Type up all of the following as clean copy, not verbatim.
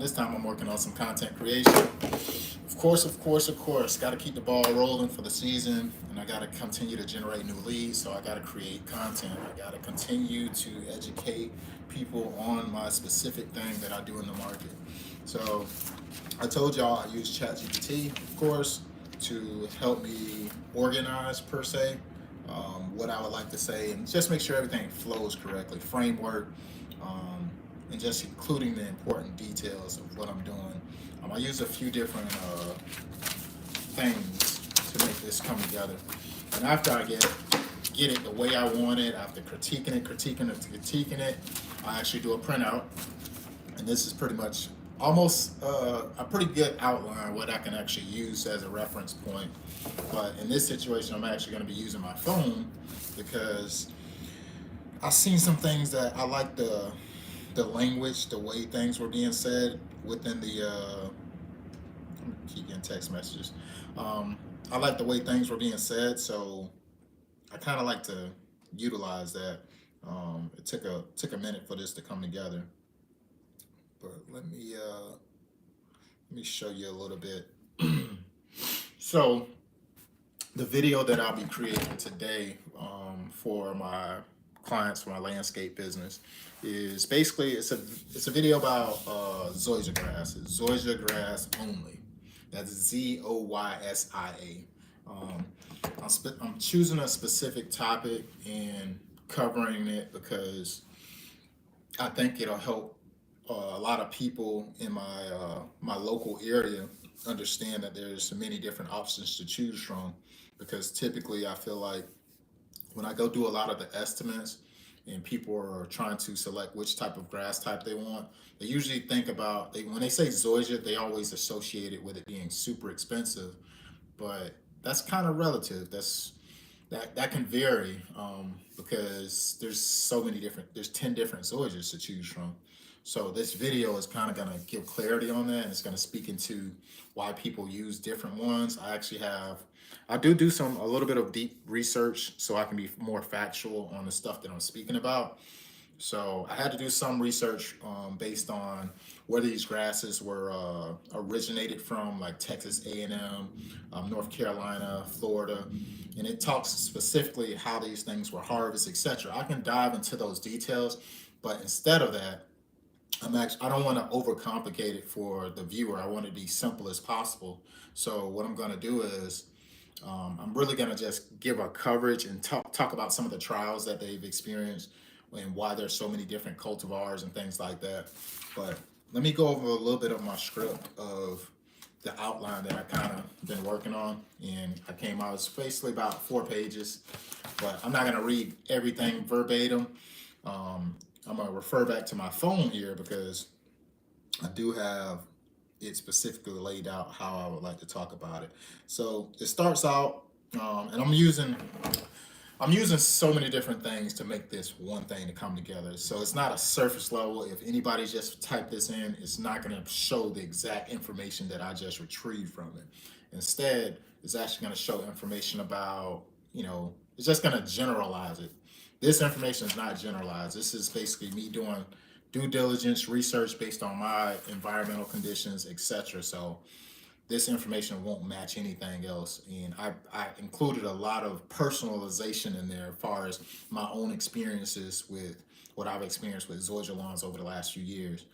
This time I'm working on some content creation. Of course, got to keep the ball rolling for the season, and I got to continue to generate new leads. So I got to create content. I got to continue to educate people on my specific thing that I do in the market. So I told y'all I use ChatGPT, of course, to help me organize per se, what I would like to say, and just make sure everything flows correctly, framework, and just including the important details of what I'm doing. I use a few different things to make this come together. And after I get it the way I want it, after critiquing it, I actually do a printout. And this is pretty much almost a pretty good outline what I can actually use as a reference point. But in this situation, I'm actually going to be using my phone because I've seen some things that I like the language, the way things were being said within the. I'm keep getting text messages. I like the way things were being said, so I kind of like to utilize that. It took a minute for this to come together, but let me show you a little bit. So the video that I'll be creating today for my clients for my landscape business is basically it's a video about zoysia grass. It's zoysia grass only. That's ZOYSIA. I'm choosing a specific topic and covering it because I think it'll help a lot of people in my local area understand that there's so many different options to choose from. Because typically, I feel like when I go do a lot of the estimates and people are trying to select which type of grass type they want, they usually think about when they say zoysia, they always associate it with it being super expensive, but that's kind of relative. That can vary because there's 10 different zoysias to choose from. So this video is kind of going to give clarity on that, and it's going to speak into why people use different ones. I do a little bit of deep research so I can be more factual on the stuff that I'm speaking about. So I had to do some research based on where these grasses were originated from, like Texas A&M, North Carolina, Florida, and it talks specifically how these things were harvested, etc. I can dive into those details, but instead of that, I don't want to overcomplicate it for the viewer. I want it to be simple as possible. So what I'm going to do is I'm really going to just give a coverage and talk about some of the trials that they've experienced and why there's so many different cultivars and things like that. But let me go over a little bit of my script of the outline that I kind of been working on. And I came out, it's basically about 4 pages, but I'm not going to read everything verbatim. I'm going to refer back to my phone here because I do have it specifically laid out how I would like to talk about it. So it starts out, and I'm using so many different things to make this one thing to come together. So it's not a surface level. If anybody just type this in, it's not going to show the exact information that I just retrieved from it. Instead, it's actually going to show information about, it's just going to generalize it. This information is not generalized. This is basically me doing due diligence, research based on my environmental conditions, etc. So this information won't match anything else. And I included a lot of personalization in there as far as my own experiences with what I've experienced with zoysia lawns over the last few years.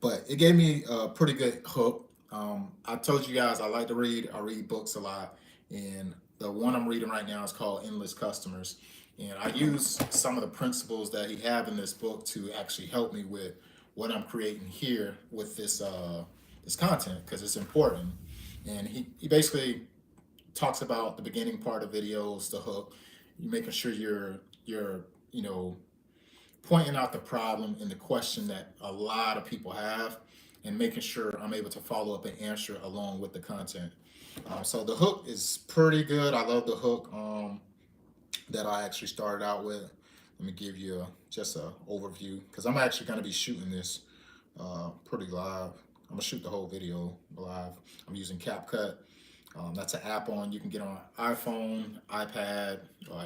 But it gave me a pretty good hook. I told you guys I like to read. I read books a lot. And the one I'm reading right now is called Endless Customers. And I use some of the principles that he have in this book to actually help me with what I'm creating here with this content because it's important. And he basically talks about the beginning part of videos, the hook, you making sure you're pointing out the problem and the question that a lot of people have, and making sure I'm able to follow up and answer along with the content. So the hook is pretty good. I love the hook that I actually started out with. Let me give you just an overview because I'm actually going to be shooting this pretty live. I'm going to shoot the whole video live. I'm using CapCut. That's an app you can get on iPhone, iPad,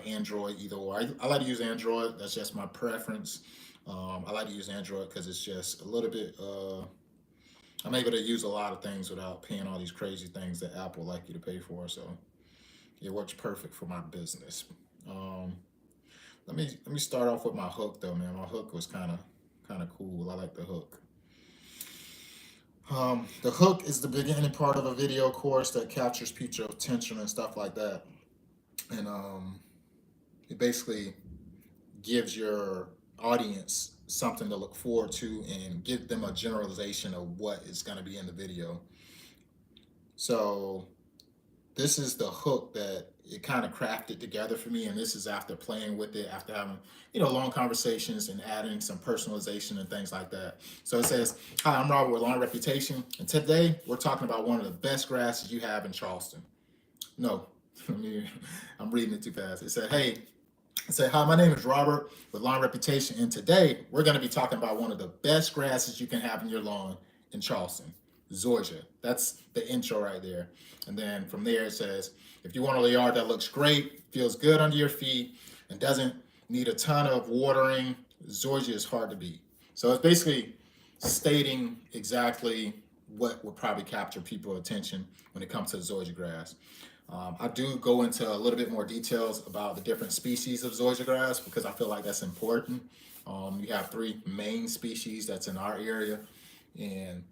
Android, either or. I like to use Android. That's just my preference. I like to use Android because it's just a little bit. I'm able to use a lot of things without paying all these crazy things that Apple like you to pay for. So it works perfect for my business. Um, let me start off with my hook though, man. My hook was kind of cool. I like the hook. The hook is the beginning part of a video course that captures people's attention and stuff like that. And it basically gives your audience something to look forward to and give them a generalization of what is going to be in the video. So this is the hook that it kind of crafted together for me, and this is after playing with it, after having long conversations and adding some personalization and things like that. So it says, "Hi, I'm Robert with Long Reputation, and today we're talking about one of the best grasses you have in Charleston." No, I'm reading it too fast. It said, "Hey." I said, "Hi, my name is Robert with Lawn Reputation, and today we're going to be talking about one of the best grasses you can have in your lawn in Charleston, zoysia." That's the intro right there. And then from there it says, "If you want a yard that looks great, feels good under your feet, and doesn't need a ton of watering, zoysia is hard to beat." So it's basically stating exactly what would probably capture people's attention when it comes to zoysia grass. I do go into a little bit more details about the different species of zoysia grass because I feel like that's important. You have three main species that's in our area, and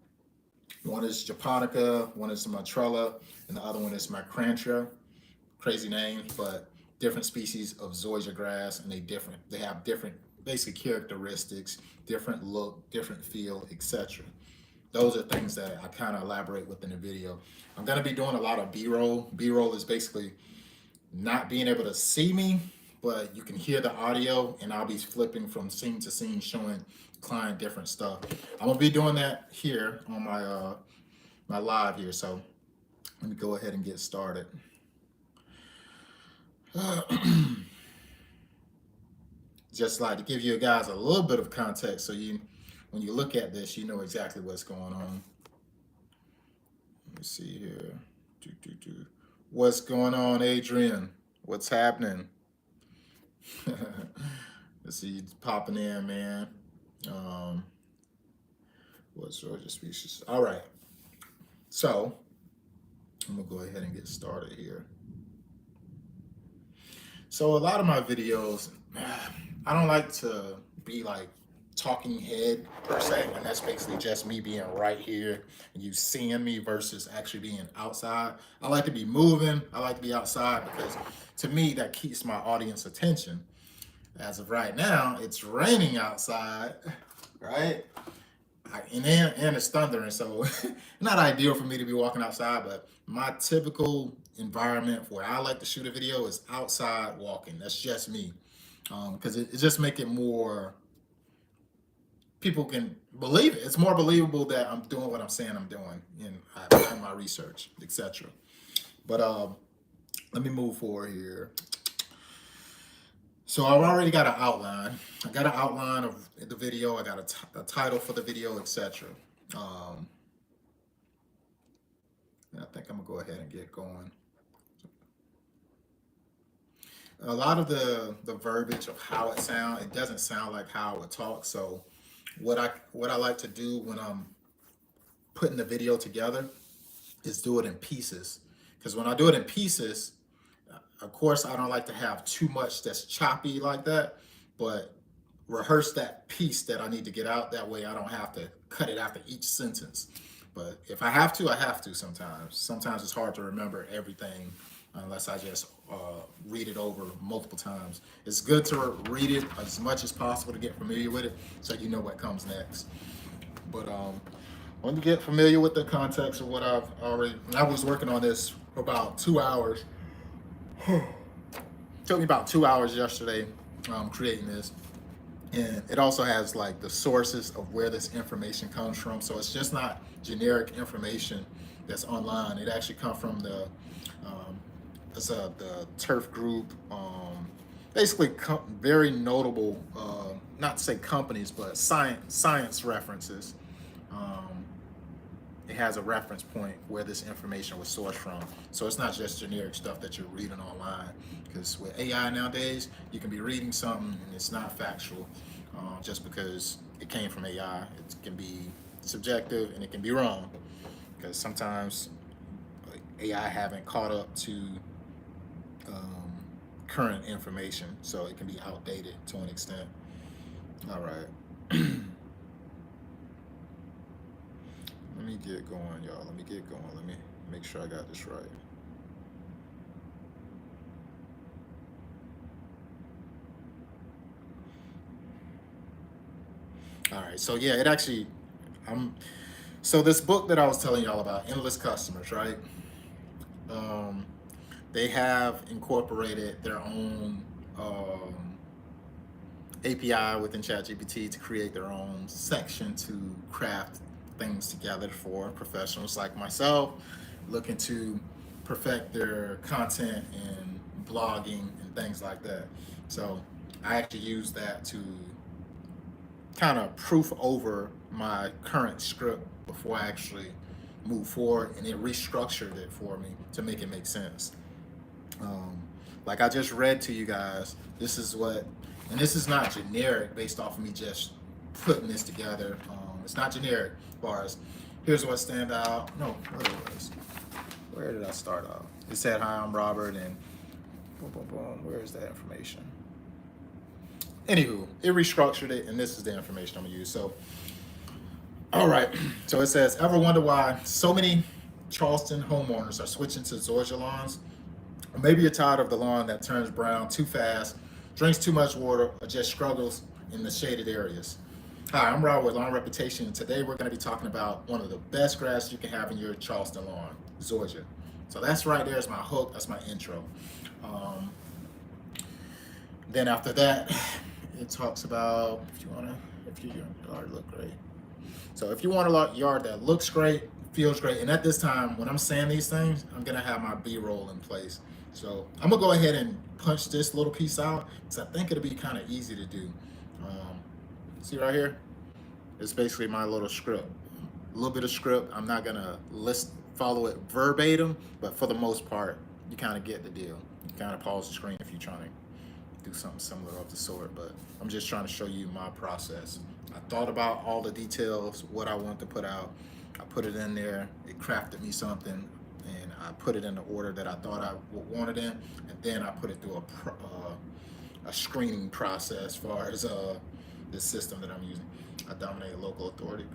one is Japonica, one is Montella, and the other one is Micrantia. Crazy name, but different species of zoysia grass, and they have different basically characteristics, different look, different feel, etc. Those are things that I kind of elaborate with in the video. I'm going to be doing a lot of B-roll. B-roll is basically not being able to see me, but you can hear the audio, and I'll be flipping from scene to scene, showing client different stuff. I'm going to be doing that here on my live here. So let me go ahead and get started. Just like to give you guys a little bit of context so when you look at this, you know exactly what's going on. Let me see here. What's going on, Adrian? What's happening? Let's see, it's popping in, man. What's zoysia species? All right. So I'm gonna go ahead and get started here. So a lot of my videos, I don't like to be like talking head per se, and that's basically just me being right here and you seeing me versus actually being outside. I like to be moving. I like to be outside because to me that keeps my audience attention. As of right now, it's raining outside, right? And it's thundering, so not ideal for me to be walking outside, but my typical environment where I like to shoot a video is outside walking. That's just me, because it just make it more, people can believe it. It's more believable that I'm doing what I'm saying I'm doing, and I've done my research, etc. But let me move forward here. So I've already got an outline. I got an outline of the video. I got a title for the video, etc. And I think I'm gonna go ahead and get going. A lot of the verbiage of how it sounds, it doesn't sound like how I would talk. So what I like to do when I'm putting the video together is do it in pieces. Because when I do it in pieces, of course, I don't like to have too much that's choppy like that, but rehearse that piece that I need to get out. That way I don't have to cut it after each sentence. But if I have to, I have to sometimes. Sometimes it's hard to remember everything unless I just read it over multiple times. It's good to read it as much as possible to get familiar with it so you know what comes next. But when you get familiar with the context of what I was working on this for about 2 hours. Took me about 2 hours yesterday creating this, and it also has like the sources of where this information comes from. So it's just not generic information that's online. It actually comes from the turf group, basically very notable, not to say companies, but science references. It has a reference point where this information was sourced from. So it's not just generic stuff that you're reading online. Because with AI nowadays, you can be reading something and it's not factual. just because it came from AI. It can be subjective and it can be wrong because sometimes AI haven't caught up to um, current information, so it can be outdated to an extent. All right. Let me get going, y'all. Let me get going. Let me make sure I got this right. All right. So yeah, it actually, so this book that I was telling y'all about, Endless Customers, right? Um, they have incorporated their own API within ChatGPT to create their own section to craft things together for professionals like myself looking to perfect their content and blogging and things like that. So I actually use that to kind of proof over my current script before I actually move forward, and it restructured it for me to make it make sense. Um, like I just read to you guys, this is what, and this is not generic based off of me just putting this together. It's not generic as far as here's what stand out. No, what it was. Where did I start off? It said, hi, I'm Robert, and boom, boom, boom. Where's that information? Anywho, it restructured it, and this is the information I'm gonna use. So, all right. So it says, ever wonder why so many Charleston homeowners are switching to Georgia lawns? Or maybe you're tired of the lawn that turns brown too fast, drinks too much water, or just struggles in the shaded areas. Hi, I'm Robert with Lawn Reputation, and today we're going to be talking about one of the best grass you can have in your Charleston lawn, Georgia. So that's right there is my hook, that's my intro. Then after that, it talks about if your yard look great. So if you want a yard that looks great, feels great, and at this time, when I'm saying these things, I'm gonna have my B-roll in place. So I'm gonna go ahead and punch this little piece out because I think it'll be kind of easy to do. See right here? It's basically my little script. A little bit of script. I'm not gonna follow it verbatim, but for the most part, you kind of get the deal. You kind of pause the screen if you're trying to do something similar of the sort, but I'm just trying to show you my process. I thought about all the details, what I want to put out. I put it in there. It crafted me something, and I put it in the order that I thought I wanted in, and then I put it through a screening process as far as the system that I'm using. I dominate local authority.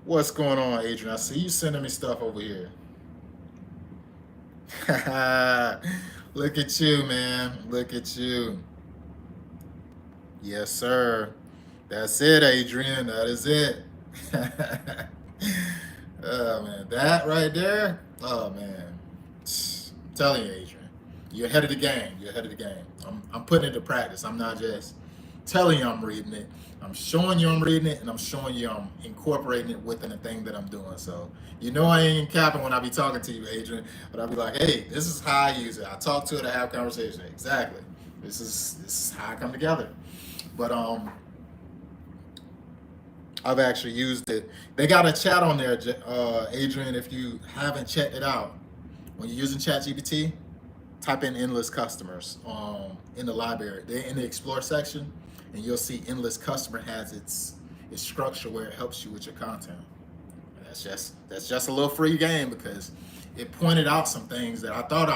What's going on, Adrian? I see you sending me stuff over here. Look at you, man. Look at you. Yes, sir. That's it, Adrian. That is it. Oh, man. That right there. Oh, man. I'm telling you, Adrian. You're ahead of the game. You're ahead of the game. I'm putting it to practice. I'm not just telling you I'm reading it. I'm showing you I'm reading it, and I'm showing you I'm incorporating it within the thing that I'm doing. So you know I ain't capping when I be talking to you, Adrian. But I'll be like, hey, this is how I use it. I talk to it. I have conversation. Exactly. This is how I come together. But I've actually used it. They got a chat on there, Adrian. If you haven't checked it out, when you're using ChatGPT, type in endless customers in the library. They're in the explore section, and you'll see endless customer has its structure where it helps you with your content. And that's just a little free game because it pointed out some things that I thought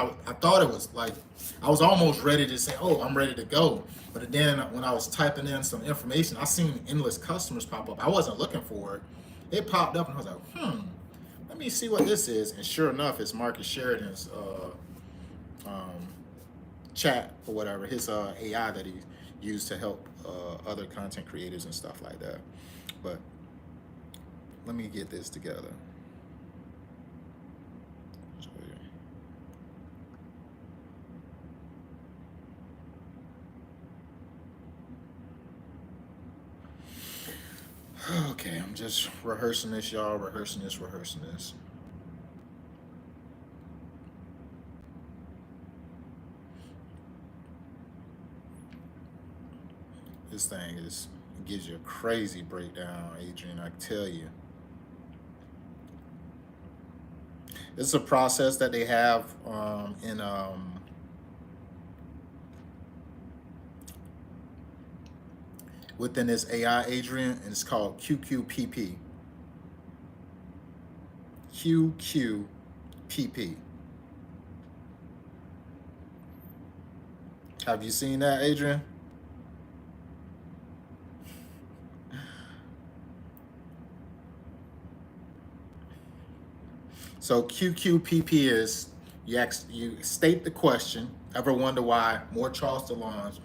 it was like I was almost ready to say, oh, I'm ready to go. But then when I was typing in some information, I seen endless customers pop up. I wasn't looking for it. It popped up, and I was like, let me see what this is. And sure enough, it's Marcus Sheridan's chat or whatever, his AI that he used to help other content creators and stuff like that. But let me get this together. Okay, I'm just rehearsing this, y'all. Rehearsing this. This thing gives you a crazy breakdown, Adrian. I tell you, it's a process that they have in within this AI, Adrian, and it's called QQPP. QQPP. Have you seen that, Adrian? So QQPP is you state the question. Ever wonder why more Charleston lawns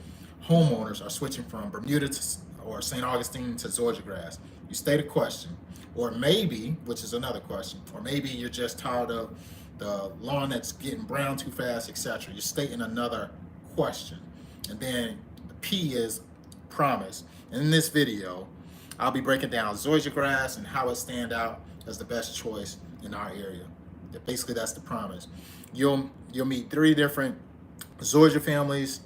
homeowners are switching from Bermuda to, or St. Augustine to Georgia grass? You state a question, or maybe, which is another question, or maybe you're just tired of the lawn that's getting brown too fast, etc. You're stating another question, and then the P is promise. And in this video, I'll be breaking down Georgia grass and how it stand out as the best choice in our area. Basically, that's the promise. You'll meet 3 different Georgia families,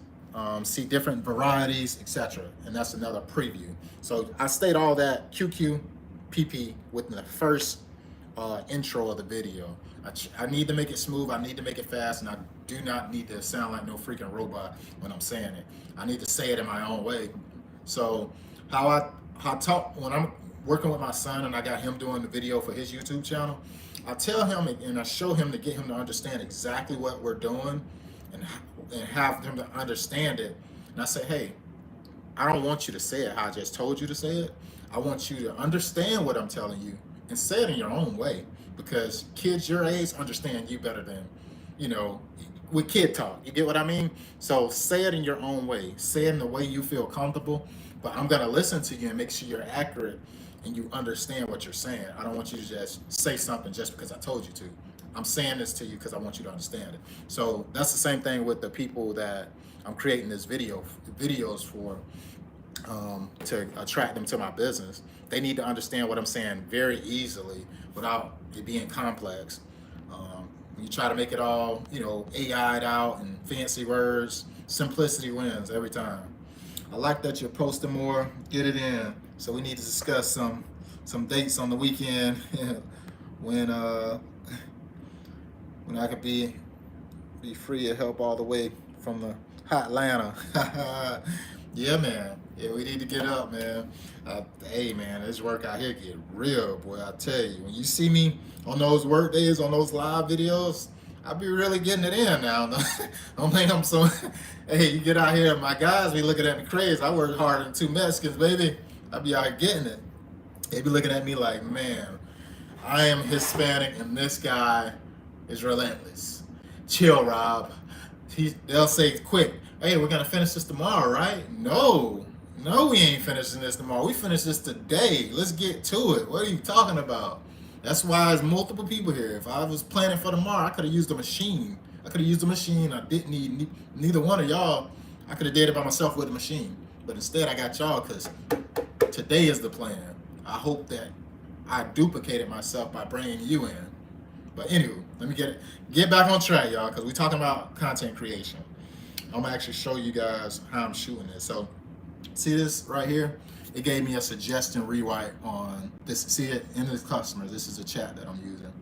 see different varieties, etc. And that's another preview. So I state all that QQPP within the first intro of the video. I need to make it smooth. I need to make it fast, and I do not need to sound like no freaking robot when I'm saying it. I need to say it in my own way. So how I talk when I'm working with my son and I got him doing the video for his YouTube channel, I tell him and I show him to get him to understand exactly what we're doing and have him to understand it. And I say, hey, I don't want you to say it how I just told you to say it. I want you to understand what I'm telling you and say it in your own way, because kids your age understand you better than, with kid talk. You get what I mean? So say it in your own way. Say it in the way you feel comfortable, but I'm going to listen to you and make sure you're accurate and you understand what you're saying. I don't want you to just say something just because I told you to. I'm saying this to you because I want you to understand it. So that's the same thing with the people that I'm creating this videos for, to attract them to my business. They need to understand what I'm saying very easily without it being complex. You try to make it all, AI'd out and fancy words. Simplicity wins every time. I like that you're posting more. Get it in. So we need to discuss some dates on the weekend when I could be free to help all the way from the hot Atlanta. Yeah, man. Yeah, we need to get up, man. Hey, man, this work out here get real, boy. I tell you, when you see me on those work days, on those live videos, I be really getting it in now. Don't think I'm so. Hey, you get out here, my guys be looking at me crazy. I work harder than 2 Mexicans, baby. I be out getting it. They be looking at me like, man, I am Hispanic and this guy is relentless. Chill, Rob. They'll say quick, hey, we're gonna finish this tomorrow, right? No, we ain't finishing this tomorrow. We finish this today. Let's get to it. What are you talking about? That's why there's multiple people here. If I was planning for tomorrow, I could have used a machine. I didn't need neither one of y'all. I could have did it by myself with a machine. But instead, I got y'all because today is the plan. I hope that I duplicated myself by bringing you in. But anyway, let me get back on track, y'all, because we're talking about content creation. I'm gonna actually show you guys how I'm shooting this. So see this right here? It gave me a suggestion rewrite on this. See it in the customers. This is a chat that I'm using.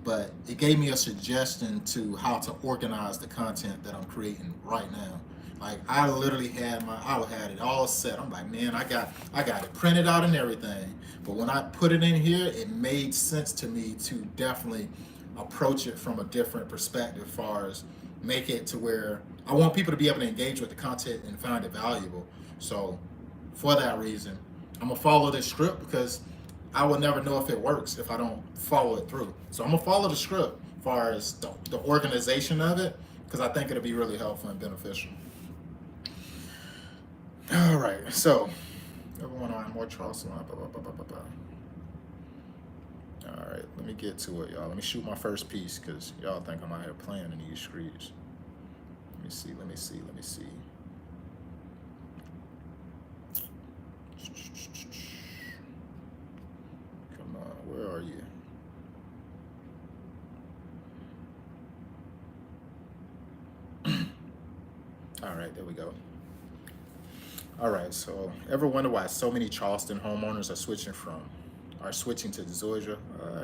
But it gave me a suggestion to how to organize the content that I'm creating right now. Like I literally had it all set. I'm like, man, I got it printed out and everything. But when I put it in here, it made sense to me to definitely approach it from a different perspective, as far as make it to where I want people to be able to engage with the content and find it valuable. So for that reason, I'm gonna follow this script because I would never know if it works if I don't follow it through. So I'm gonna follow the script as far as the organization of it, because I think it'll be really helpful and beneficial. All right, so everyone on more Charleston. All right, let me get to it, y'all. Let me shoot my first piece because y'all think I'm out here playing in these streets. Let me see. Come on, where are you? All right, there we go. All right, so ever wonder why so many Charleston homeowners are switching to Georgia?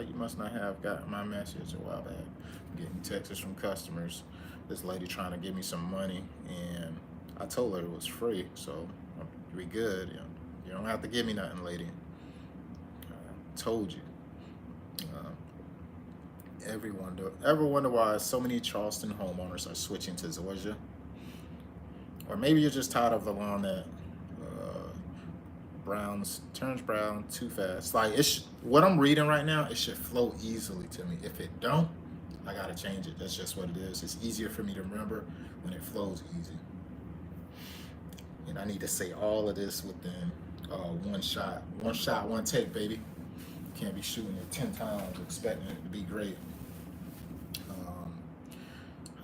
You must not have gotten my message a while back. I'm getting texts from customers. This lady trying to give me some money, and I told her it was free, so we good. don't have to give me nothing, lady. Told you. Ever wonder why so many Charleston homeowners are switching to Georgia? Or maybe you're just tired of the lawn that turns brown too fast. Like what I'm reading right now, it should flow easily to me. If it don't, I gotta change it. That's just what it is. It's easier for me to remember when it flows easy. And I need to say all of this within one shot, one take, baby. Can't be shooting it 10 times expecting it to be great.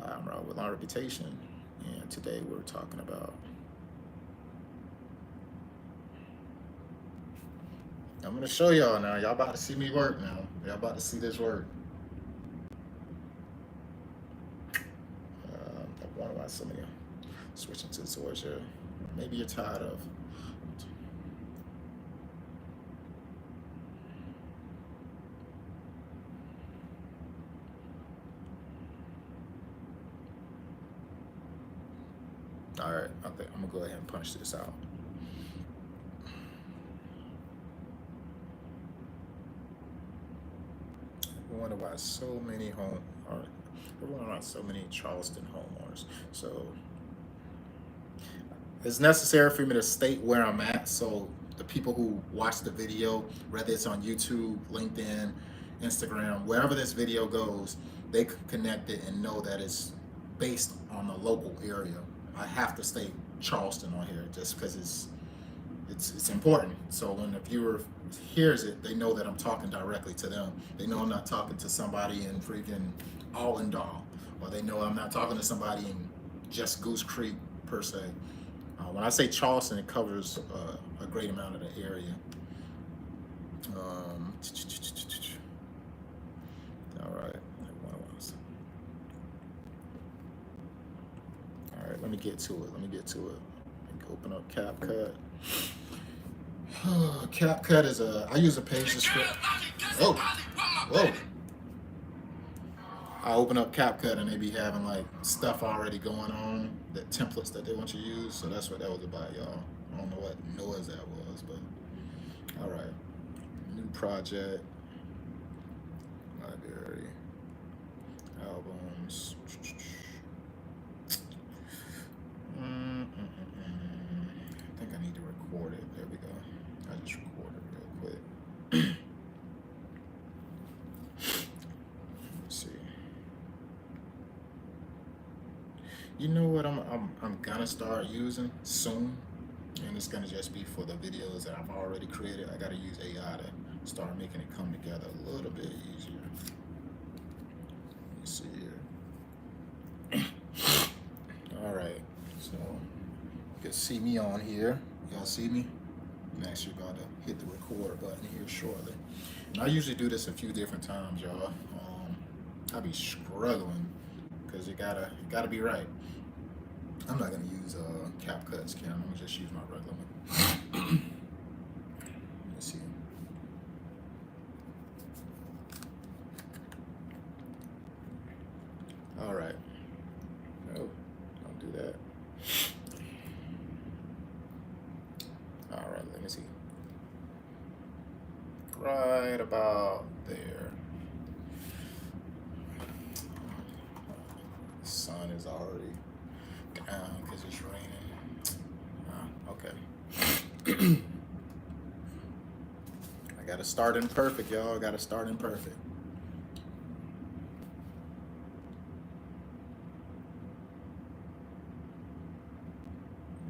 Hi, I'm Rob with Long Reputation, and today we're talking about. I'm gonna show y'all now. Y'all about to see me work now. Y'all about to see this work. I wonder why so many switching to Georgia. Maybe you're tired of. All right, I think I'm gonna go ahead and punch this out. I wonder why so many Charleston homeowners. So it's necessary for me to state where I'm at, so the people who watch the video, whether it's on YouTube, LinkedIn, Instagram, wherever this video goes, they can connect it and know that it's based on the local area. I have to state Charleston on here just because it's important. So when the viewer hears it, they know that I'm talking directly to them. They know I'm not talking to somebody in freaking Allendale, or they know I'm not talking to somebody in just Goose Creek per se. When I say Charleston, it covers a great amount of the area. All right. All right, let me get to it. Let me open up CapCut. CapCut is I use a page descriptor. Whoa. I open up CapCut and they be having like stuff already going on, the templates that they want you to use. So that's what that was about, y'all. I don't know what noise that was, but all right. New project, library, albums. I think I need to record it. There we go. I just recorded real quick. Let's see. You know what I'm gonna start using soon, and it's gonna just be for the videos that I've already created. I gotta use AI to start making it come together a little bit easier. Let's see here. All right, so you can see me on here. Y'all see me? I'm actually about to hit the record button here shortly. And I usually do this a few different times, y'all. I be struggling because you gotta be right. I'm not gonna use CapCut's camera. I'm gonna just use my regular one. Let's see. All right. No, don't do that. All right, let me see. Right about there. The sun is already down because it's raining. Okay. I gotta start in perfect, y'all. I gotta start in perfect.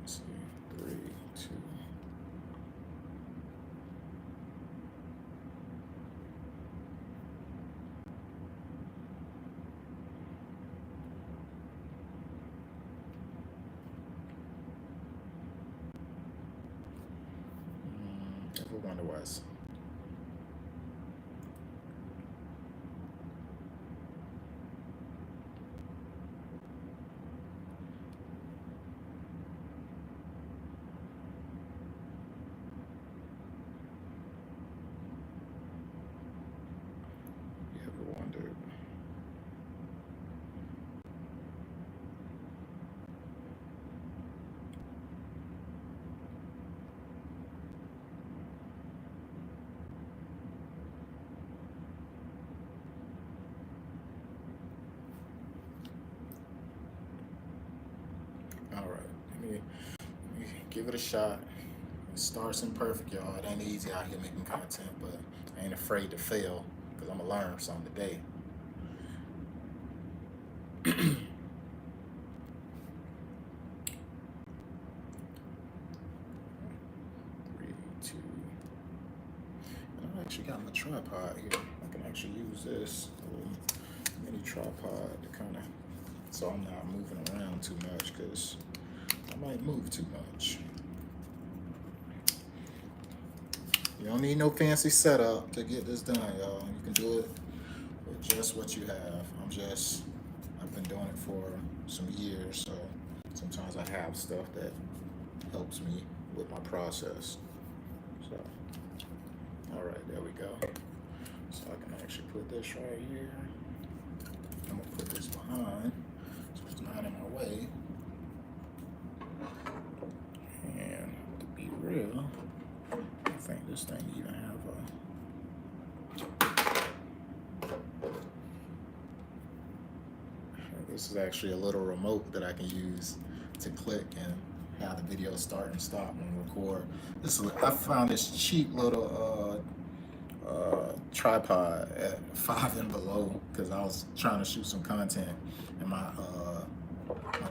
Let's see. 3, 2. Ever wonder why? You ever wondered? me give it a shot. It starts imperfect, y'all. It ain't easy out here making content, but I ain't afraid to fail because I'm gonna learn something today. 3, 2. And I actually got my tripod here. I can actually use this little mini tripod to kind of, so I'm not moving around too much because I might move too much. You don't need no fancy setup to get this done, y'all. You can do it with just what you have. I've been doing it for some years, so sometimes I have stuff that helps me with my process. So, all right, there we go. So I can actually put this right here. I'm gonna put this behind so it's not in my way. And to be real, I think this thing even have this is actually a little remote that I can use to click and have the video start and stop and record. I found this cheap little tripod at Five and Below because I was trying to shoot some content and my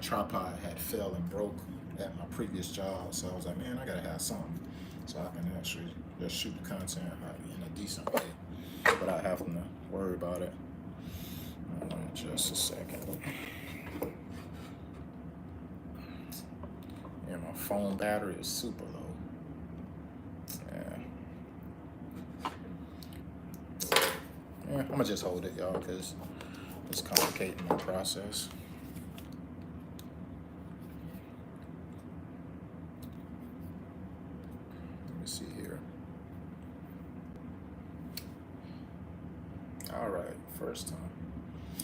tripod had fell and broke at my previous job, so I was like, man, I gotta have something so I can actually just shoot the content in a decent way without having to worry about it. Just a second. Yeah, my phone battery is super low. Yeah, I'm gonna just hold it, y'all, because it's complicating my process. Let me see here. All right, first time.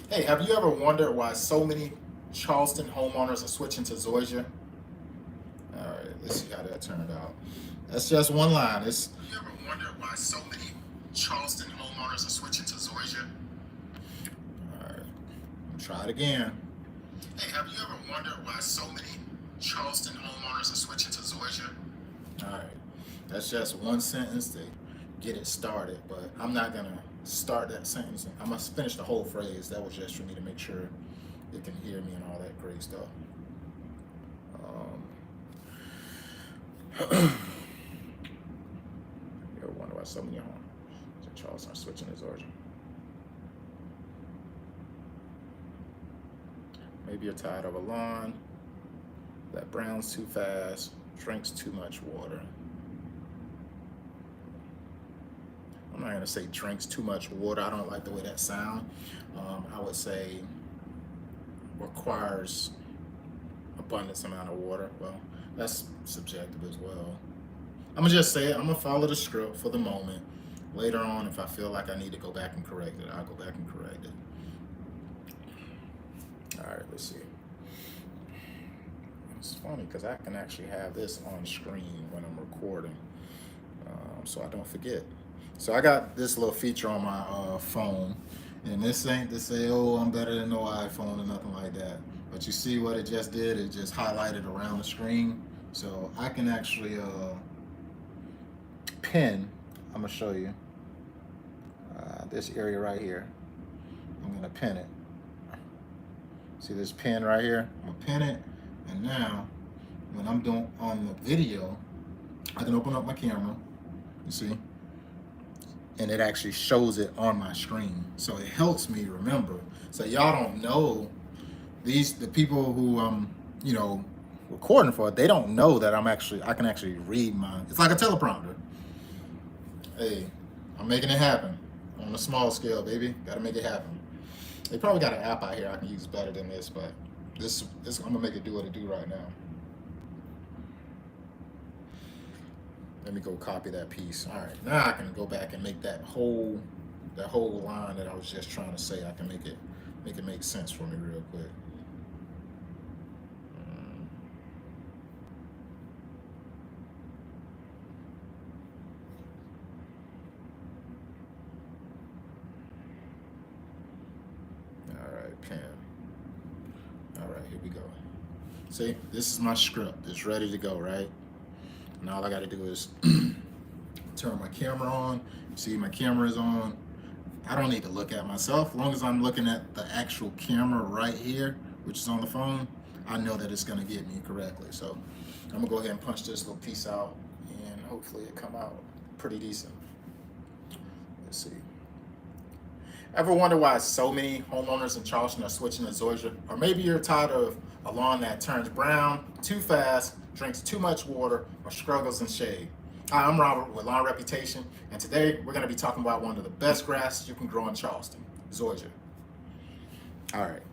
Hey, have you ever wondered why so many Charleston homeowners are switching to Zoysia? All right, let's see how that turned out. That's just one line. Have you ever wondered why so many Charleston homeowners are switching to Zoysia? All right, try it again. Hey, have you ever wondered why so many Charleston homeowners are switching to Zoysia? All right, that's just one sentence to get it started, but I'm not gonna start that sentence. I'm gonna finish the whole phrase. That was just for me to make sure it can hear me and all that great stuff. You ever wonder why so many Charleston are switching his origin? Maybe you're tired of a lawn that browns too fast, drinks too much water. I'm not gonna say drinks too much water. I don't like the way that sounds. I would say requires abundance amount of water. Well, that's subjective as well. I'm gonna just say it. I'm gonna follow the script for the moment. Later on, if I feel like I need to go back and correct it, I'll go back and correct it. All right, let's see. It's funny because I can actually have this on screen when I'm recording, so I don't forget. So I got this little feature on my phone, and this ain't to say, oh, I'm better than no iPhone or nothing like that. But you see what it just did? It just highlighted around the screen. So I can actually pin, I'm gonna show you this area right here. I'm gonna pin it. See this pin right here? I'm gonna pin it, and now when I'm doing on the video, I can open up my camera, you see, and it actually shows it on my screen. So it helps me remember. So y'all don't know, the people who recording for it, they don't know that I can actually read it's like a teleprompter. Hey, I'm making it happen on a small scale, baby. Gotta make it happen. They probably got an app out here I can use better than this, but this I'm gonna make it do what it do right now. Let me go copy that piece. All right, now I can go back and make that whole line that I was just trying to say. I can make it make sense for me real quick. All right, pen. All right, here we go. See, this is my script. It's ready to go, right? And all I got to do is turn my camera on. See, my camera is on. I don't need to look at myself. As long as I'm looking at the actual camera right here, which is on the phone, I know that it's going to get me correctly. So I'm going to go ahead and punch this little piece out, and hopefully it come out pretty decent. Let's see. Ever wonder why so many homeowners in Charleston are switching to Zoysia? Or maybe you're tired of a lawn that turns brown too fast, drinks too much water, or struggles in shade. Hi, I'm Robert with Lawn Reputation, and today we're going to be talking about one of the best grasses you can grow in Charleston, Zoysia. All right,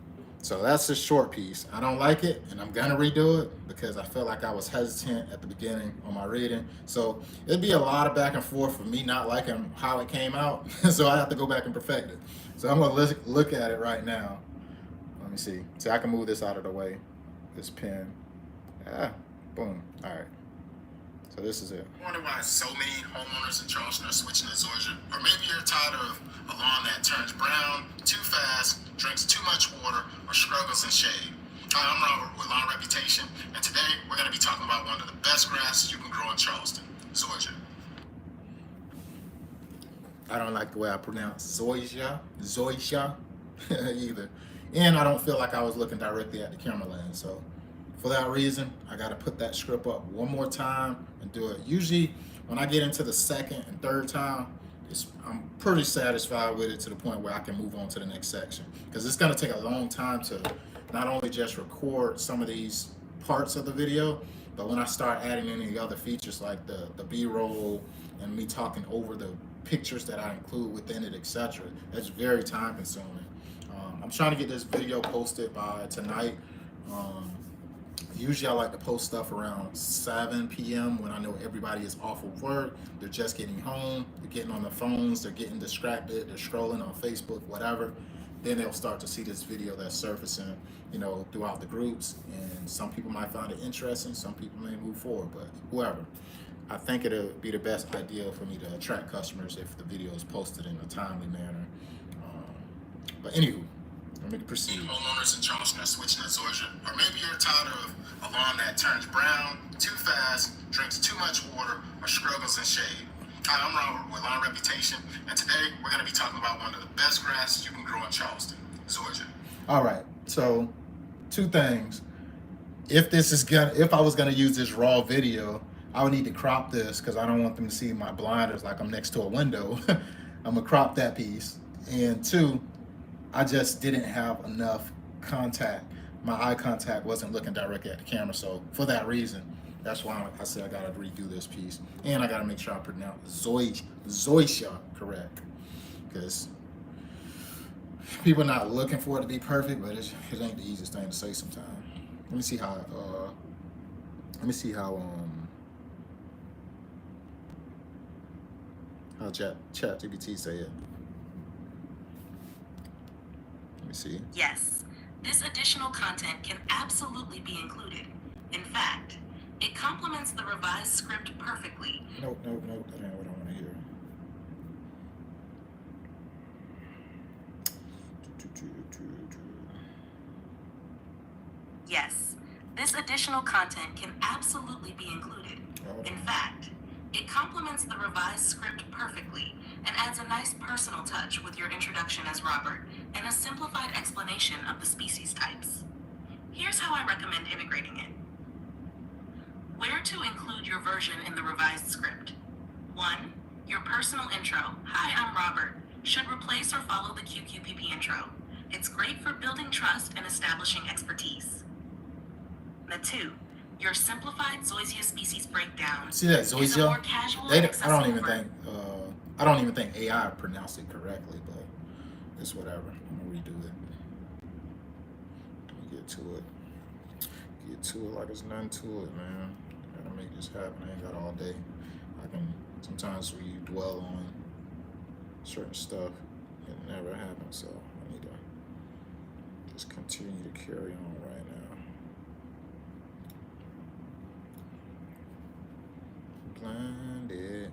so that's a short piece. I don't like it, and I'm going to redo it because I feel like I was hesitant at the beginning on my reading. So it'd be a lot of back and forth for me not liking how it came out, so I have to go back and perfect it. So I'm going to look at it right now. Let me see. See, I can move this out of the way, this pen. Boom. All right. So this is it. I wonder why so many homeowners in Charleston are switching to Zoysia. Or maybe you're tired of a lawn that turns brown too fast, drinks too much water, or struggles in shade. Hi, I'm Robert with Lawn Reputation, and today we're going to be talking about one of the best grasses you can grow in Charleston, Zoysia. I don't like the way I pronounce Zoysia either. And I don't feel like I was looking directly at the camera lens. So for that reason, I got to put that script up one more time and do it. Usually when I get into the second and third time, I'm pretty satisfied with it to the point where I can move on to the next section. Because it's going to take a long time to not only just record some of these parts of the video, but when I start adding any other features like the B-roll and me talking over the pictures that I include within it, etc., that's very time consuming. I'm trying to get this video posted by tonight. Usually I like to post stuff around 7 p.m. when I know everybody is off of work. They're just getting home, they're getting on their phones, they're getting distracted, they're scrolling on Facebook, whatever. Then they'll start to see this video that's surfacing, throughout the groups. And some people might find it interesting, some people may move forward, but whoever. I think it'll be the best idea for me to attract customers if the video is posted in a timely manner. But anywho, let me proceed. Homeowners in Charleston are switching to Zoysia. Or maybe you're tired of a lawn that turns brown too fast, drinks too much water, or struggles in shade. Hi, I'm Robert with Lawn Reputation, and today we're going to be talking about one of the best grasses you can grow in Charleston, Zoysia. All right, so two things. If I was gonna use this raw video, I would need to crop this because I don't want them to see my blinders like I'm next to a window. I'm gonna crop that piece. And two, I just didn't have enough contact. My eye contact wasn't looking directly at the camera. So for that reason, that's why I said I gotta redo this piece. And I gotta make sure I pronounce Zoysia correct. Because people are not looking for it to be perfect, but it ain't the easiest thing to say sometimes. Let me see how ChatGPT say it. Let me see. Yes, this additional content can absolutely be included. In fact, it complements the revised script perfectly. Nope, that ain't what I want to hear. Yes, this additional content can absolutely be included. In fact, it complements the revised script perfectly and adds a nice personal touch with your introduction as Robert and a simplified explanation of the species types. Here's how I recommend integrating it. Where to include your version in the revised script. 1. Your personal intro, "Hi, I'm Robert," should replace or follow the QQPP intro. It's great for building trust and establishing expertise. The 2. Your simplified Zoysia species breakdown. See that is a Zoysia? more casual and I accessible don't even think AI pronounced it correctly, but it's whatever. I'm gonna redo it. Get to it. Get to it like it's nothing to it, man. I gotta make this happen. I ain't got all day. Sometimes we dwell on certain stuff, it never happens. So I need to just continue to carry on right now. Blinded.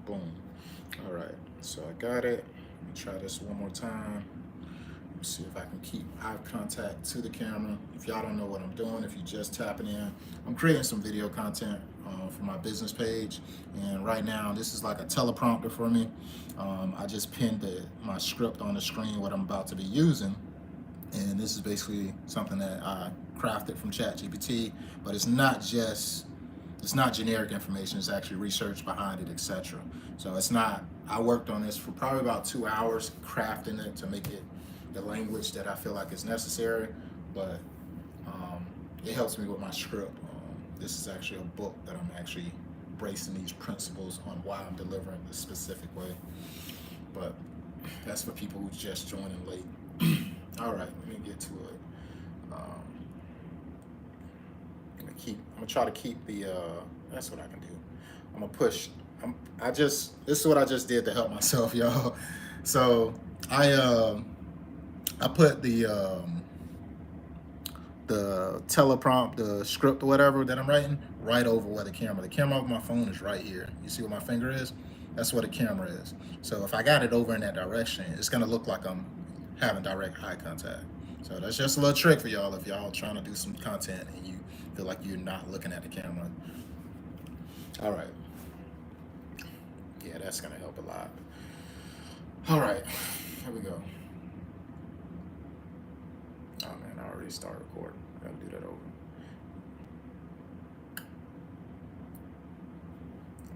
Boom. All right, so I got it. Let me try this one more time. See if I can keep eye contact to the camera. If y'all don't know what I'm doing, if you're just tapping in, I'm creating some video content for my business page. And right now, this is like a teleprompter for me. I just pinned my script on the screen, what I'm about to be using. And this is basically something that I crafted from ChatGPT, but it's not generic information. It's actually research behind it, etc. So it's not, I worked on this for probably about 2 hours crafting it to make it the language that I feel like is necessary, but it helps me with my script. This is actually a book that I'm actually bracing these principles on why I'm delivering a specific way. But that's for people who just joining late. All right, let me get to it. I'm gonna try to keep the. That's what I can do. I'm gonna push. This is what I just did to help myself, y'all. So I put the teleprompt, the script or whatever that I'm writing, right over where the camera of my phone is right here. You see where my finger is? That's where the camera is. So if I got it over in that direction, it's gonna look like I'm having direct eye contact. So that's just a little trick for y'all if y'all trying to do some content and you feel like you're not looking at the camera. All right. Yeah, that's gonna help a lot. All right, here we go. Oh man, I already started recording. I gotta do that over.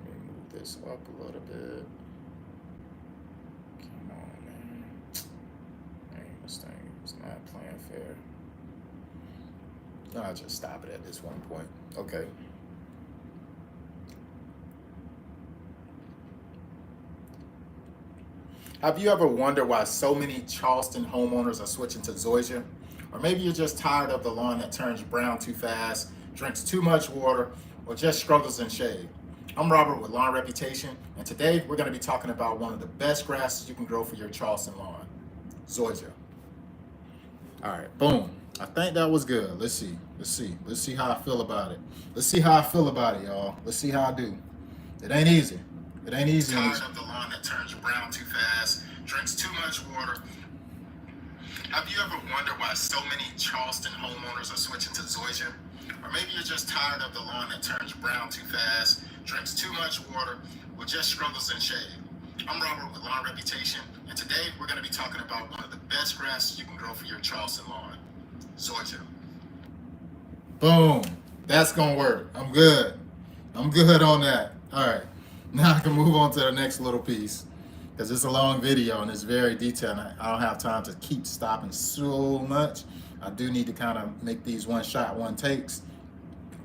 Let me move this up a little bit. Come on, man. Dang, this thing is not playing fair. I'll just stop it at this one point. Okay. Have you ever wondered why so many Charleston homeowners are switching to Zoysia? Or maybe you're just tired of the lawn that turns brown too fast, drinks too much water, or just struggles in shade. I'm Robert with Lawn Reputation, and today we're going to be talking about one of the best grasses you can grow for your Charleston lawn, Zoysia. All right, boom. I think that was good. Let's see how I feel about it. Let's see how I feel about it, y'all. Let's see how I do. It ain't easy. It ain't easy. Tired of the lawn that turns brown too fast, drinks too much water. Have you ever wondered why so many Charleston homeowners are switching to Zoysia? Or maybe you're just tired of the lawn that turns brown too fast, drinks too much water, or just struggles in shade. I'm Robert with Lawn Reputation, and today we're going to be talking about one of the best grasses you can grow for your Charleston lawn, Zoysia. Boom. That's going to work. I'm good. I'm good on that. All right. Now I can move on to the next little piece because it's a long video and it's very detailed. I don't have time to keep stopping so much. I do need to kind of make these one shot, one takes,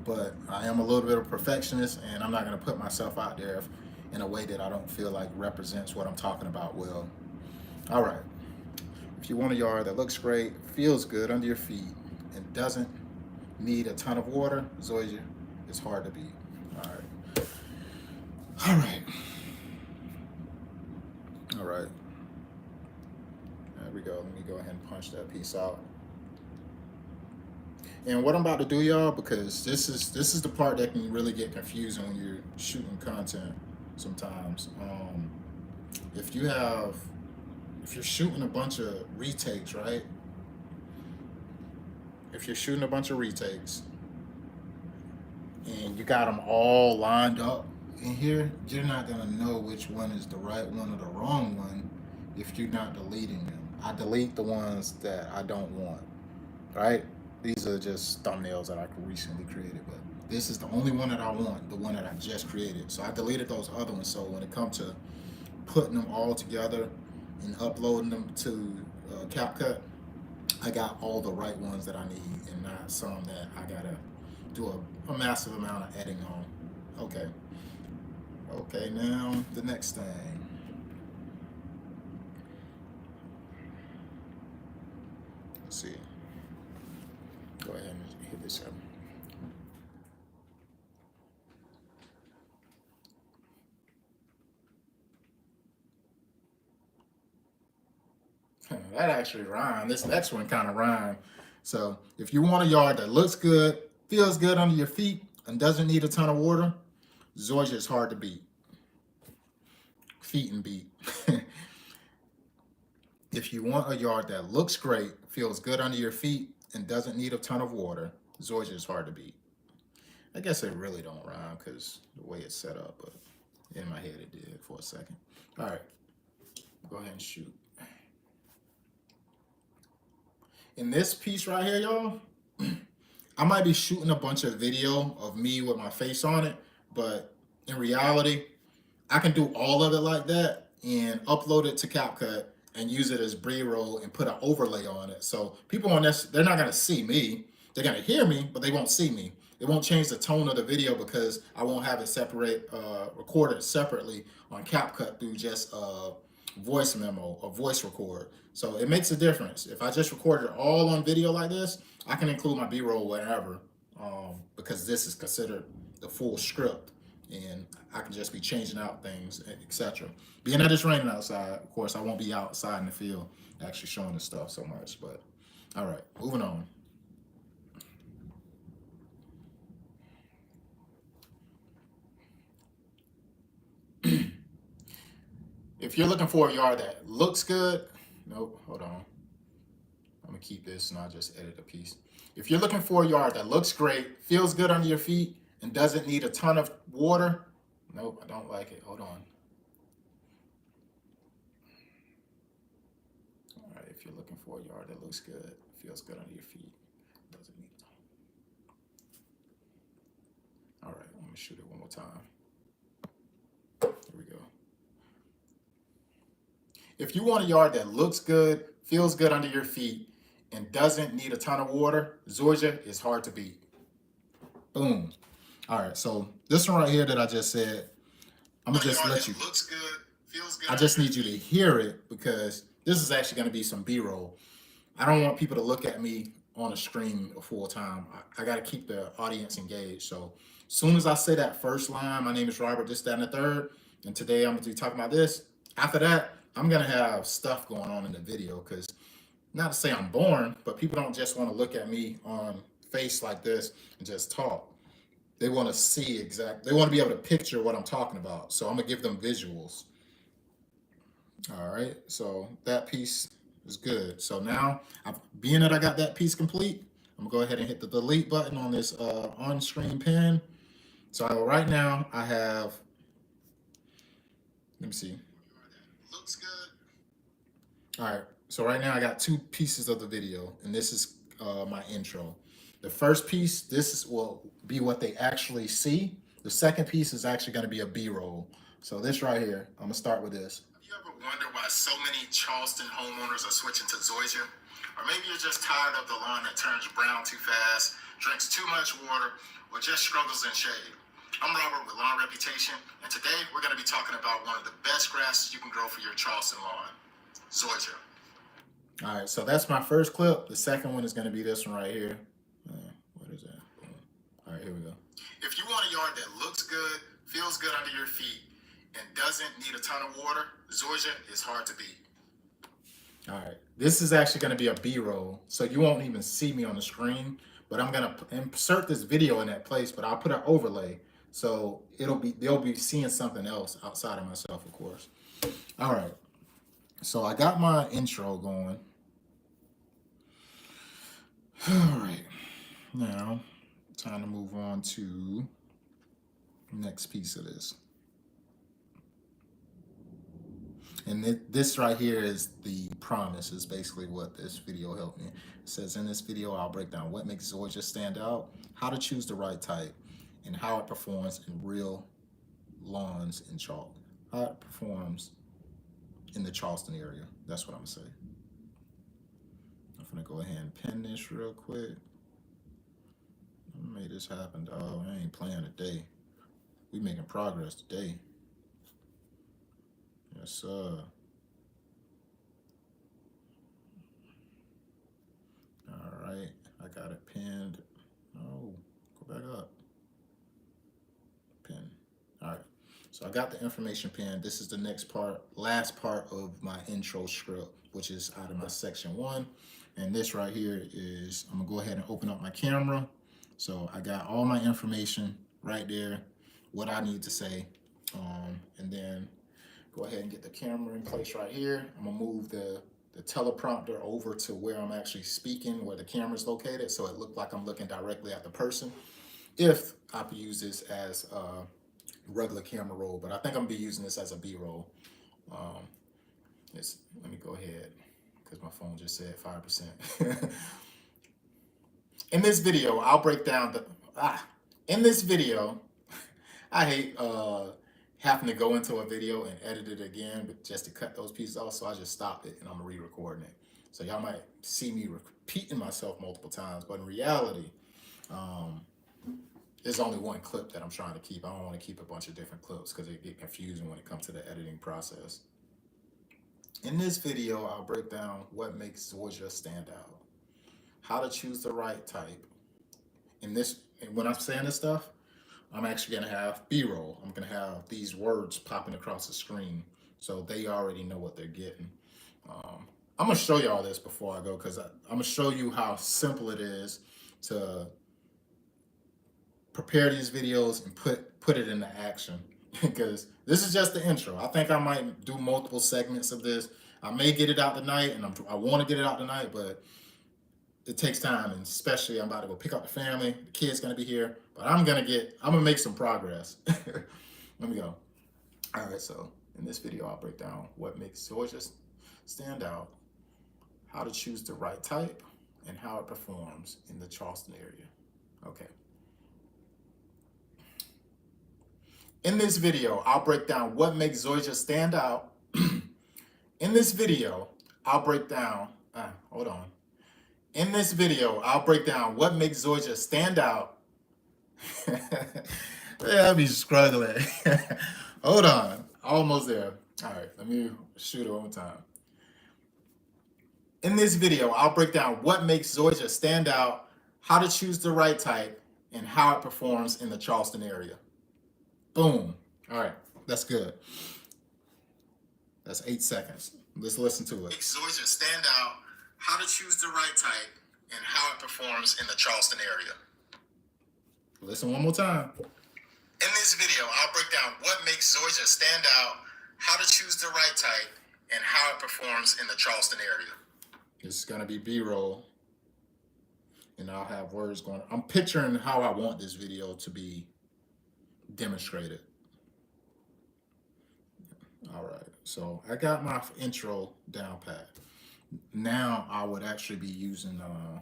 but I am a little bit of a perfectionist and I'm not going to put myself out there in a way that I don't feel like represents what I'm talking about well. All right. If you want a yard that looks great, feels good under your feet, and doesn't need a ton of water, Zoysia is hard to beat. All right. All right. All right. There we go. Let me go ahead and punch that piece out. And what I'm about to do, y'all, because this is the part that can really get confusing when you're shooting content sometimes. If you're shooting a bunch of retakes, right? If you're shooting a bunch of retakes and you got them all lined up in here, you're not gonna know which one is the right one or the wrong one if you're not deleting them. I delete the ones that I don't want, right? These are just thumbnails that I recently created, but this is the only one that I want, the one that I just created. So I deleted those other ones. So when it comes to putting them all together and uploading them to CapCut, I got all the right ones that I need and not some that I gotta do a massive amount of editing on. Okay, now the next thing. Let's see. Go ahead and hit this up. That actually rhymed. This next one kind of rhymed. So if you want a yard that looks good, feels good under your feet, and doesn't need a ton of water, Zoysia is hard to beat. feet and beat. If you want a yard that looks great, feels good under your feet, and doesn't need a ton of water, Zoysia is hard to beat. I guess it really don't rhyme because the way it's set up, but in my head it did for a second. All right, go ahead and shoot. In this piece right here, y'all, I might be shooting a bunch of video of me with my face on it, but in reality, I can do all of it like that and upload it to CapCut and use it as B-roll and put an overlay on it. So people on this, they're not gonna see me. They're gonna hear me, but they won't see me. It won't change the tone of the video because I won't have it recorded separately on CapCut through just a voice memo or voice record. So it makes a difference. If I just recorded it all on video like this, I can include my B-roll wherever, because this is considered the full script, and I can just be changing out things, etc. Being that it's raining outside, of course, I won't be outside in the field actually showing the stuff so much. But all right, moving on. If you're looking for a yard that looks good, nope, hold on. I'm gonna keep this and I'll just edit a piece. If you're looking for a yard that looks great, feels good under your feet, and doesn't need a ton of water, nope, I don't like it. Hold on. All right, if you're looking for a yard that looks good, feels good under your feet, doesn't need a ton. All right, I'm gonna shoot it one more time. Here we go. If you want a yard that looks good, feels good under your feet, and doesn't need a ton of water, Zoysia is hard to beat. Boom. All right, so this one right here that I just said, I'm gonna just let you. Looks good, feels good. I just need you to hear it because this is actually gonna be some B-roll. I don't want people to look at me on a screen full time. I gotta keep the audience engaged. So as soon as I say that first line, my name is Robert, this, that, and the third, and today I'm gonna be talking about this. After that, I'm gonna have stuff going on in the video because not to say I'm boring, but people don't just want to look at me on face like this and just talk. They want to see they want to be able to picture what I'm talking about. So I'm gonna give them visuals. All right, so that piece is good. So now, being that I got that piece complete, I'm gonna go ahead and hit the delete button on this on-screen pen. So right now I have, let me see. Looks good. All right, so right now I got two pieces of the video, and this is my intro. The first piece, will be what they actually see. The second piece is actually gonna be a B-roll. So this right here, I'm gonna start with this. Have you ever wondered why so many Charleston homeowners are switching to Zoysia? Or maybe you're just tired of the lawn that turns brown too fast, drinks too much water, or just struggles in shade. I'm Robert with Lawn Reputation, and today we're going to be talking about one of the best grasses you can grow for your Charleston lawn, Zoysia. All right, so that's my first clip. The second one is going to be this one right here. What is that? All right, here we go. If you want a yard that looks good, feels good under your feet, and doesn't need a ton of water, Zoysia is hard to beat. All right, this is actually going to be a B-roll, so you won't even see me on the screen, but I'm going to insert this video in that place, but I'll put an overlay, so they'll be seeing something else outside of myself, of course. All right, so I got my intro going. All right, now time to move on to the next piece of this. And this right here is the promise, is basically what this video helped me. It says, in this video, I'll break down what makes Zoysia stand out, how to choose the right type, and how it performs in real lawns in Charleston. How it performs in the Charleston area. That's what I'm gonna say. I'm gonna go ahead and pin this real quick. I made this happen, dog. I ain't playing today. We making progress today. Yes, sir. All right, I got it pinned. Oh, go back up. Pin. All right, so I got the information pinned. This is the next part, last part of my intro script, which is out of my section 1. And this right here is, I'm gonna go ahead and open up my camera. So I got all my information right there, what I need to say, and then Go ahead and get the camera in place right here. I'm gonna move the teleprompter over to where I'm actually speaking, where the camera is located, so it looked like I'm looking directly at the person. If I could use this as a regular camera roll, but I think I'm gonna be using this as a B-roll. Let me go ahead, because my phone just said 5%. In this video, I'll break down in this video, I hate having to go into a video and edit it again, but just to cut those pieces off, so I just stopped it and I'm re-recording it. So y'all might see me repeating myself multiple times, but in reality, there's only one clip that I'm trying to keep. I don't want to keep a bunch of different clips because it get confusing when it comes to the editing process. In this video, I'll break down what makes Zoysia stand out, how to choose the right type. And when I'm saying this stuff, I'm actually gonna have B-roll. I'm gonna have these words popping across the screen, so they already know what they're getting. I'm gonna show y'all this before I go, because I'm gonna show you how simple it is to prepare these videos and put it into action. Because this is just the intro. I think I might do multiple segments of this. I may get it out tonight, and I want to get it out tonight, but it takes time, and especially I'm about to go pick up the family. The kid's gonna be here, but I'm gonna make some progress. Let me go. All right, so in this video, I'll break down what makes Zoysia stand out, how to choose the right type, and how it performs in the Charleston area. Okay. In this video, I'll break down what makes Zoysia stand out. In this video, I'll break down, hold on. In this video, I'll break down what makes Zoysia stand out. I'll be struggling. Hold on, almost there. All right, let me shoot it one more time. In this video, I'll break down what makes Zoysia stand out, how to choose the right type, and how it performs in the Charleston area. Boom. All right, that's good. That's 8 seconds. Let's listen to it. Makes Zoysia stand out, how to choose the right type, and how it performs in the Charleston area. Listen one more time. In this video, I'll break down what makes Zoysia stand out, how to choose the right type, and how it performs in the Charleston area. This is gonna be B-roll, and I'll have words going. I'm picturing how I want this video to be demonstrated. All right, so I got my intro down pat. Now I would actually be using,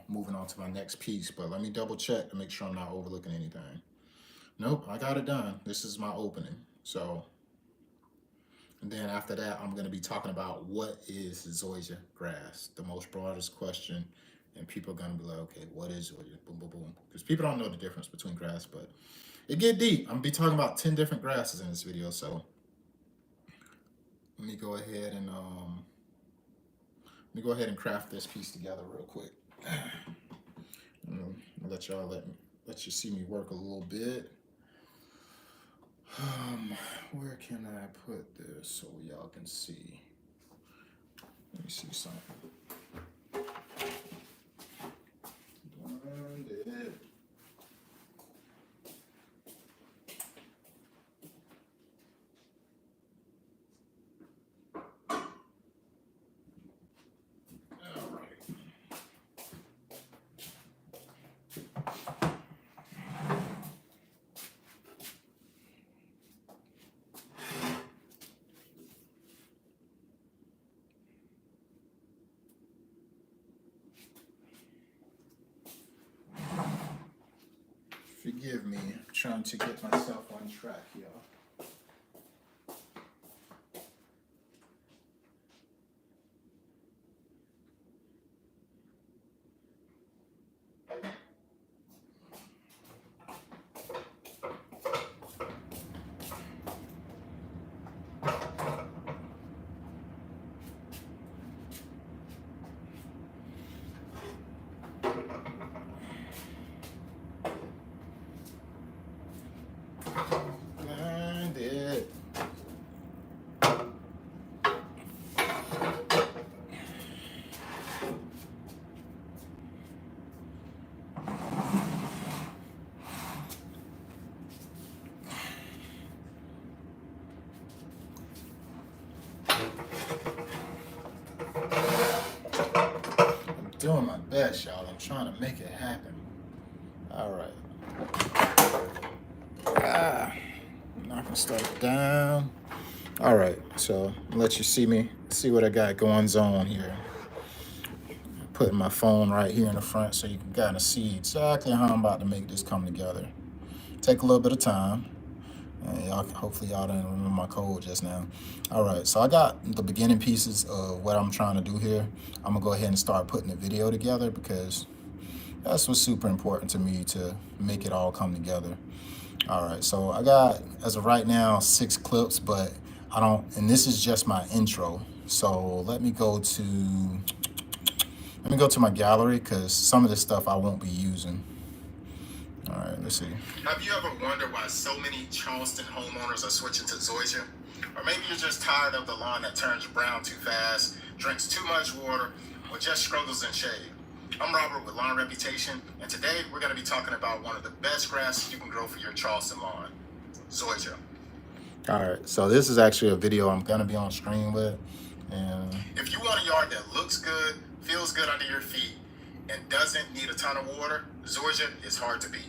moving on to my next piece, but let me double check to make sure I'm not overlooking anything. Nope, I got it done. This is my opening. So, and then after that, I'm gonna be talking about what is Zoysia grass, the most broadest question, and people are gonna be like, okay, what is Zoysia? Boom, boom, boom. Because people don't know the difference between grass, but it get deep. I'm gonna be talking about 10 different grasses in this video, so let me go ahead and craft this piece together real quick. I'll let you see me work a little bit. Where can I put this so y'all can see? Let me see something. Forgive me, I'm trying to get myself on track here. doing my best, y'all. I'm trying to make it happen. All right. Knocking stuff down. All right, so let you see what I got going on here. Putting my phone right here in the front so you can kind of see exactly how I'm about to make this come together. Take a little bit of time. Hopefully y'all didn't remember my code just now. All right, so I got the beginning pieces of what I'm trying to do here. I'm gonna go ahead and start putting the video together because that's what's super important to me, to make it all come together. All right, so I got, as of right now, 6 clips, but and this is just my intro. So let me go to my gallery because some of this stuff I won't be using. All right, let's see. Have you ever wondered why so many Charleston homeowners are switching to Zoysia? Or maybe you're just tired of the lawn that turns brown too fast, drinks too much water, or just struggles in shade. I'm Robert with Lawn Reputation, and today we're going to be talking about one of the best grasses you can grow for your Charleston lawn, Zoysia. All right, so this is actually a video I'm going to be on screen with. And if you want a yard that looks good, feels good under your feet, and doesn't need a ton of water, Zoysia is hard to beat.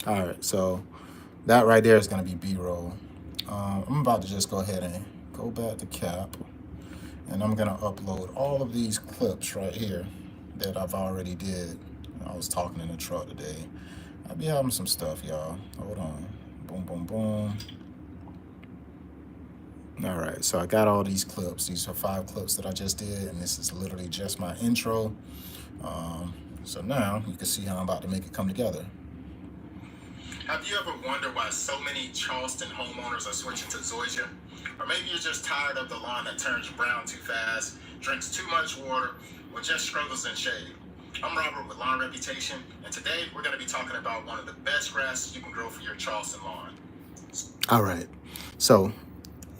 All right, so that right there is going to be B-roll. I'm about to just go ahead and go back to Cap, and I'm going to upload all of these clips right here that I've already did. I was talking in the truck today. I'll be having some stuff, y'all. Hold on. Boom, boom, boom. All right, so I got all these clips. These are 5 clips that I just did, and this is literally just my intro. So now you can see how I'm about to make it come together. Have you ever wondered why so many Charleston homeowners are switching to Zoysia? Or maybe you're just tired of the lawn that turns brown too fast, drinks too much water, or just struggles in shade. I'm Robert with Lawn Reputation, and today we're going to be talking about one of the best grasses you can grow for your Charleston lawn. All right, so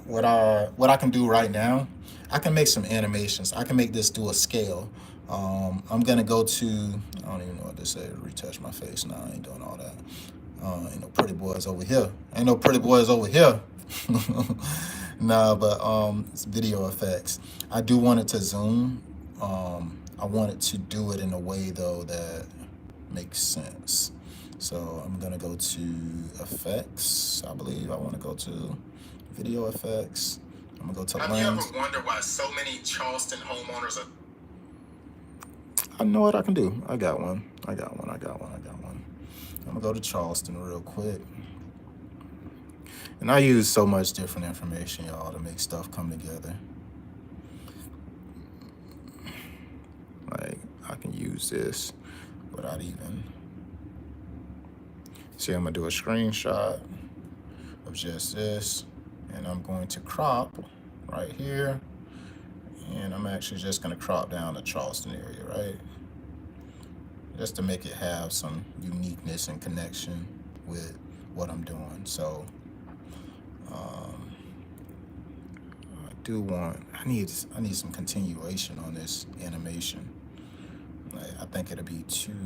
what I can do right now, I can make some animations. I can make this do a scale. I'm gonna go to, I don't even know what to say, retouch my face. Nah, I ain't doing all that. Ain't no pretty boys over here. Ain't no pretty boys over here. Nah, but it's video effects. I do want it to zoom. I want it to do it in a way though that makes sense. So I'm gonna go to effects. I believe I want to go to video effects. I'm gonna go to lens. Have you ever wondered why so many Charleston homeowners are... I know what I can do. I got one. I'm gonna go to Charleston real quick. And I use so much different information, y'all, to make stuff come together. Like, I can use this without even... See, I'm gonna do a screenshot of just this. And I'm going to crop right here. And I'm actually just going to crop down the Charleston area, right? Just to make it have some uniqueness and connection with what I'm doing. So I need some continuation on this animation. I think it'll be too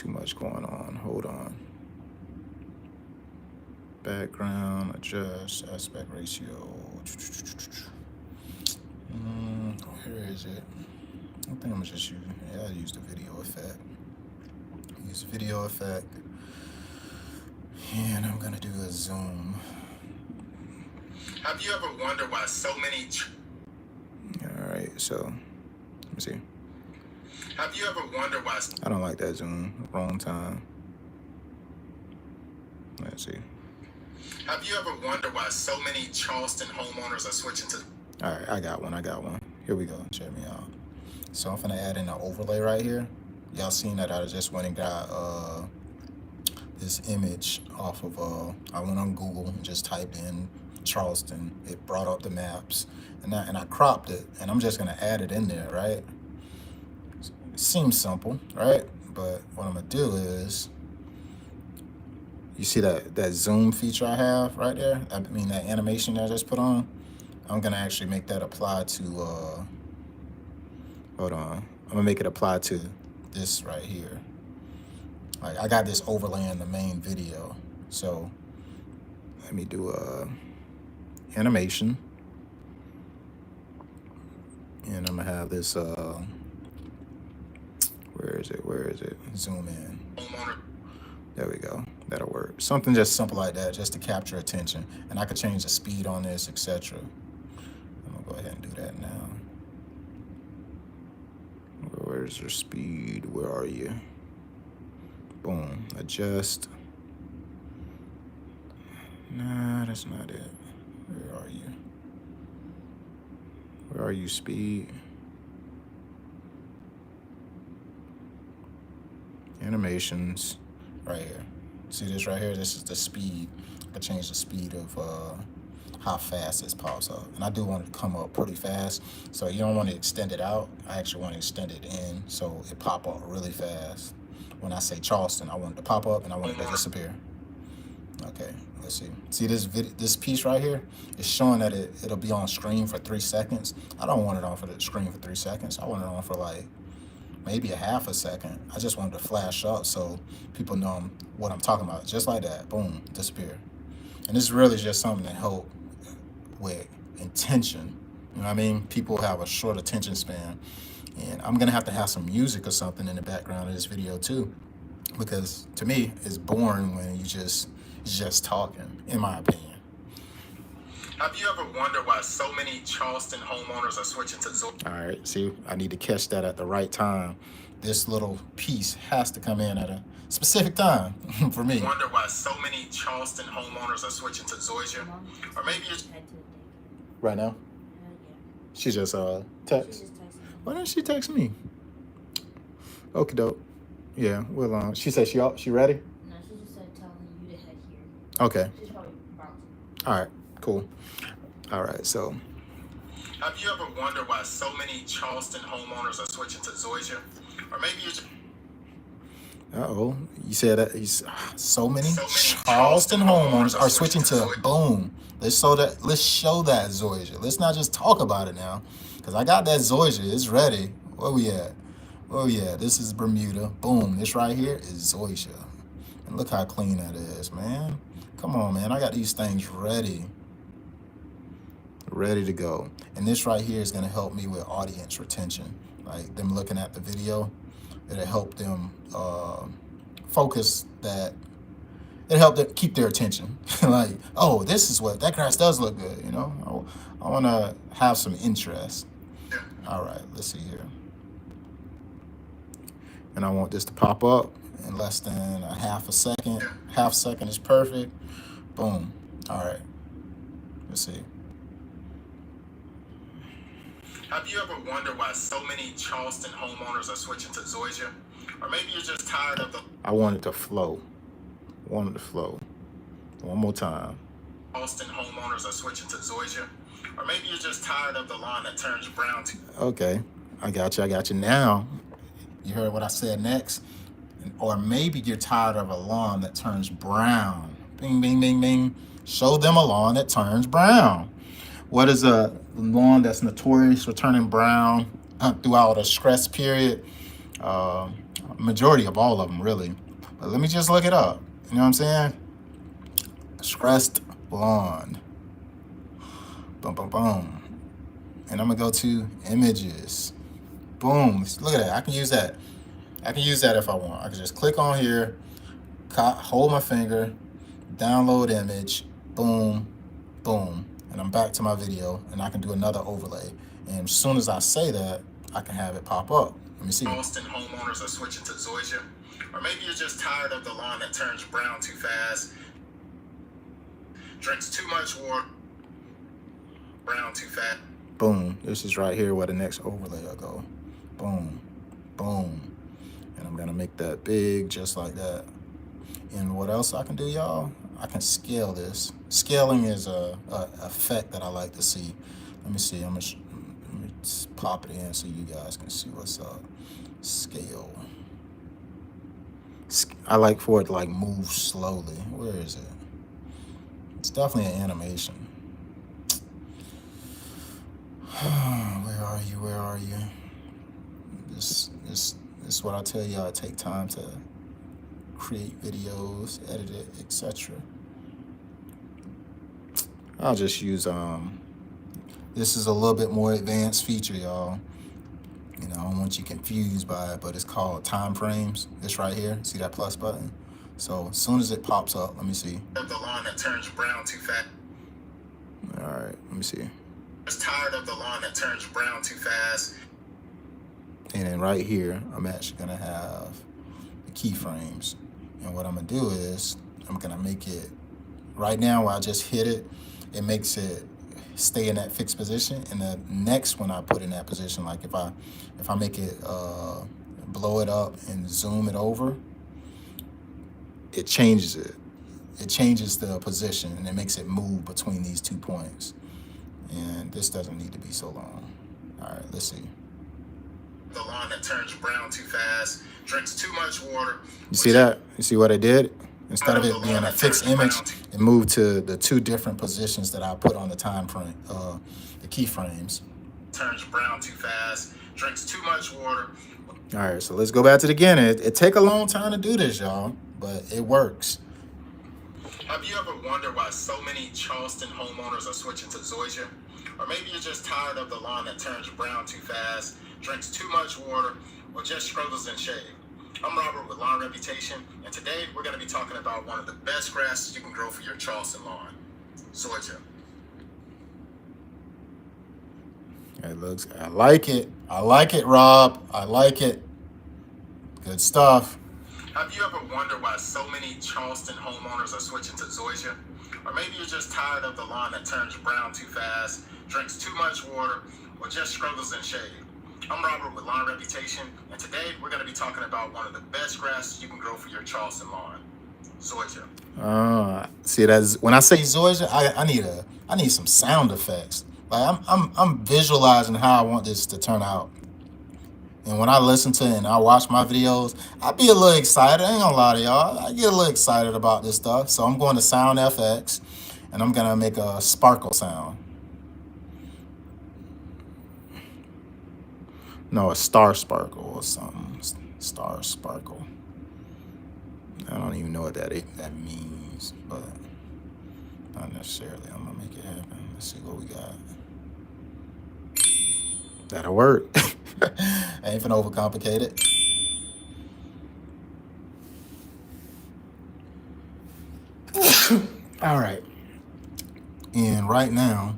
much going on. Hold on. Background, adjust, aspect ratio. Where is it? I think I'm gonna just use, I'll use the video effect. Use video effect. And I'm gonna do a zoom. Have you ever wondered why so many... All right, so, let me see. Have you ever wondered why... I don't like that zoom, wrong time. Let's see. Have you ever wondered why so many Charleston homeowners are switching to... All right, I got one. Here we go, check me out. So I'm gonna add in an overlay right here. Y'all seen that I just went and got this image off of, I went on Google and just typed in Charleston. It brought up the maps, and I cropped it, and I'm just gonna add it in there, right? It seems simple, right? But what I'm gonna do is, you see that zoom feature I have right there? I mean, that animation that I just put on? I'm gonna actually make that apply to, hold on. I'm gonna make it apply to this right here. Like, I got this overlay in the main video. So let me do a animation. And I'm gonna have this, where is it? Zoom in. There we go. That'll work. Something just simple like that, just to capture attention. And I could change the speed on this, etc. I'm gonna go ahead and do that now. Where's your speed? Where are you? Boom. Adjust. Nah, that's not it. Where are you? Where are you, speed? Animations. Right here. See this right here? This is the speed. I can change the speed of how fast this pops up. And I do want it to come up pretty fast. So you don't want to extend it out. I actually want to extend it in so it pop up really fast. When I say Charleston, I want it to pop up and I want it to disappear. Okay, let's see. See this piece right here? It's showing that it'll be on screen for 3 seconds. I don't want it on for the screen for 3 seconds. I want it on for like maybe a half a second. I just want it to flash up so people know what I'm talking about. Just like that, boom, disappear. And this is really just something to help with intention. You know what I mean? People have a short attention span. And I'm gonna have to have some music or something in the background of this video too. Because to me, it's boring when you just talking, in my opinion. Have you ever wondered why so many Charleston homeowners are switching to Zoom? All right, see, I need to catch that at the right time. This little piece has to come in at a specific time for me. Wonder why so many Charleston homeowners are switching to Zoysia? Or maybe it's right now? Yeah. She just text. Why didn't she text me? Okie doke. Yeah, well, she said she ready? No, she just said telling you to head here. Okay. She's probably about to. All right, cool. All right, so. Have you ever wondered why so many Charleston homeowners are switching to Zoysia? Or maybe it's... Uh-oh, you said that so many Charleston homeowners are switching to boom. Let's show that Zoysia. Let's not just talk about it now. Because I got that Zoysia, it's ready. Where we at? Oh yeah, this is Bermuda. Boom, this right here is Zoysia. And look how clean that is, man. Come on, man, I got these things ready to go. And this right here is gonna help me with audience retention. Like them looking at the video, it'll help them focus that, it'll help them keep their attention. Like, oh, this is what, that grass does look good, you know? I wanna have some interest. All right, let's see here. And I want this to pop up in less than a half a second. Half second is perfect. Boom. All right. Let's see. Have you ever wondered why so many Charleston homeowners are switching to Zoysia? Or maybe you're just tired of the... I want it to flow. One more time. Charleston homeowners are switching to Zoysia. Or maybe you're just tired of the lawn that turns brown. Okay. I got you. Now... You heard what I said next? Or maybe you're tired of a lawn that turns brown. Bing, bing, bing, bing. Show them a lawn that turns brown. What is a lawn that's notorious for turning brown throughout a stress period? Majority of all of them, really. But let me just look it up. You know what I'm saying? Stressed lawn. Boom, boom, boom. And I'm going to go to images. Boom, look at that. I can use that if I want. I can just click on here, hold my finger, download image, boom, boom, and I'm back to my video, and I can do another overlay. And as soon as I say that, I can have it pop up. Let me see. Charleston homeowners are switching to Zoysia. Or maybe you're just tired of the lawn that turns brown too fast, drinks too much water, brown too fast. Boom, this is right here where the next overlay will go. Boom, boom. And I'm gonna make that big just like that. And what else I can do, y'all? I can scale this. Scaling is a effect that I like to see. Let me see, let me just pop it in so you guys can see what's up. Scale. I like for it to like move slowly. Where is it? It's definitely an animation. Where are you? This is what I tell y'all. Take time to create videos, edit it, etc. I'll just use This is a little bit more advanced feature, y'all. You know, I don't want you confused by it, but it's called time frames. This right here, see that plus button? So as soon as it pops up, let me see. The lawn that turns brown too fast. All right, let me see. It's tired of the lawn that turns brown too fast. And then right here, I'm actually gonna have the keyframes. And what I'm gonna do is, I'm gonna make it, right now where I just hit it, it makes it stay in that fixed position. And the next one I put in that position, like if I make it, blow it up and zoom it over, it changes it. It changes the position and it makes it move between these 2 points. And this doesn't need to be so long. All right, let's see. The lawn that turns brown too fast, drinks too much water. You see that? You see what I did? Instead of it being a fixed image, it moved to the 2 different positions that I put on the time frame, the keyframes. Turns brown too fast, drinks too much water. All right, so let's go back to it again. It take a long time to do this, y'all, but it works. Have you ever wondered why so many Charleston homeowners are switching to Zoysia? Or maybe you're just tired of the lawn that turns brown too fast, drinks too much water, or just struggles in shade. I'm Robert with Lawn Reputation, and today we're going to be talking about one of the best grasses you can grow for your Charleston lawn, Zoysia. It looks, I like it. I like it, Rob. I like it. Good stuff. Have you ever wondered why so many Charleston homeowners are switching to Zoysia? Or maybe you're just tired of the lawn that turns brown too fast, drinks too much water, or just struggles in shade. I'm Robert with Lawn Reputation, and today we're going to be talking about one of the best grasses you can grow for your Charleston lawn, Zoysia. See, that's when I say Zoysia, I need some sound effects. Like I'm visualizing how I want this to turn out. And when I listen to it and I watch my videos, I be a little excited. I ain't gonna lie to y'all. I get a little excited about this stuff. So I'm going to Sound FX and I'm gonna make a sparkle sound. No, a star sparkle or something. Star sparkle. I don't even know what that means, but not necessarily. I'm gonna make it happen. Let's see what we got. That'll work. I ain't finna overcomplicate it. All right. And right now,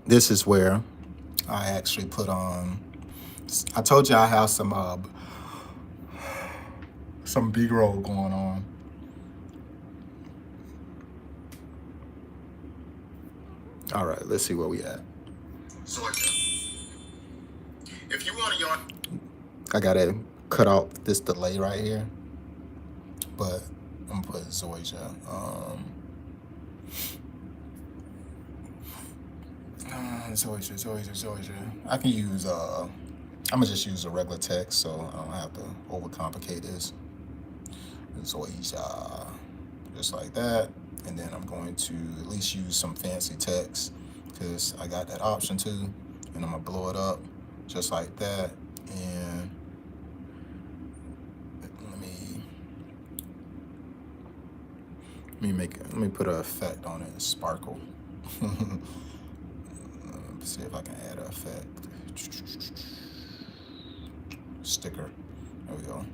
this is where I actually put on, I told you I have some B-roll going on. All right, let's see where we at. If you want to, I gotta cut out this delay right here, but I'm gonna put Zoysia. Zoysia. I can use I'm gonna just use a regular text, so I don't have to overcomplicate this. Zoysia, just like that, and then I'm going to at least use some fancy text because I got that option too, and I'm gonna blow it up just like that. And let me put an effect on it, sparkle. Let's see if I can add an effect. Sticker. There we go.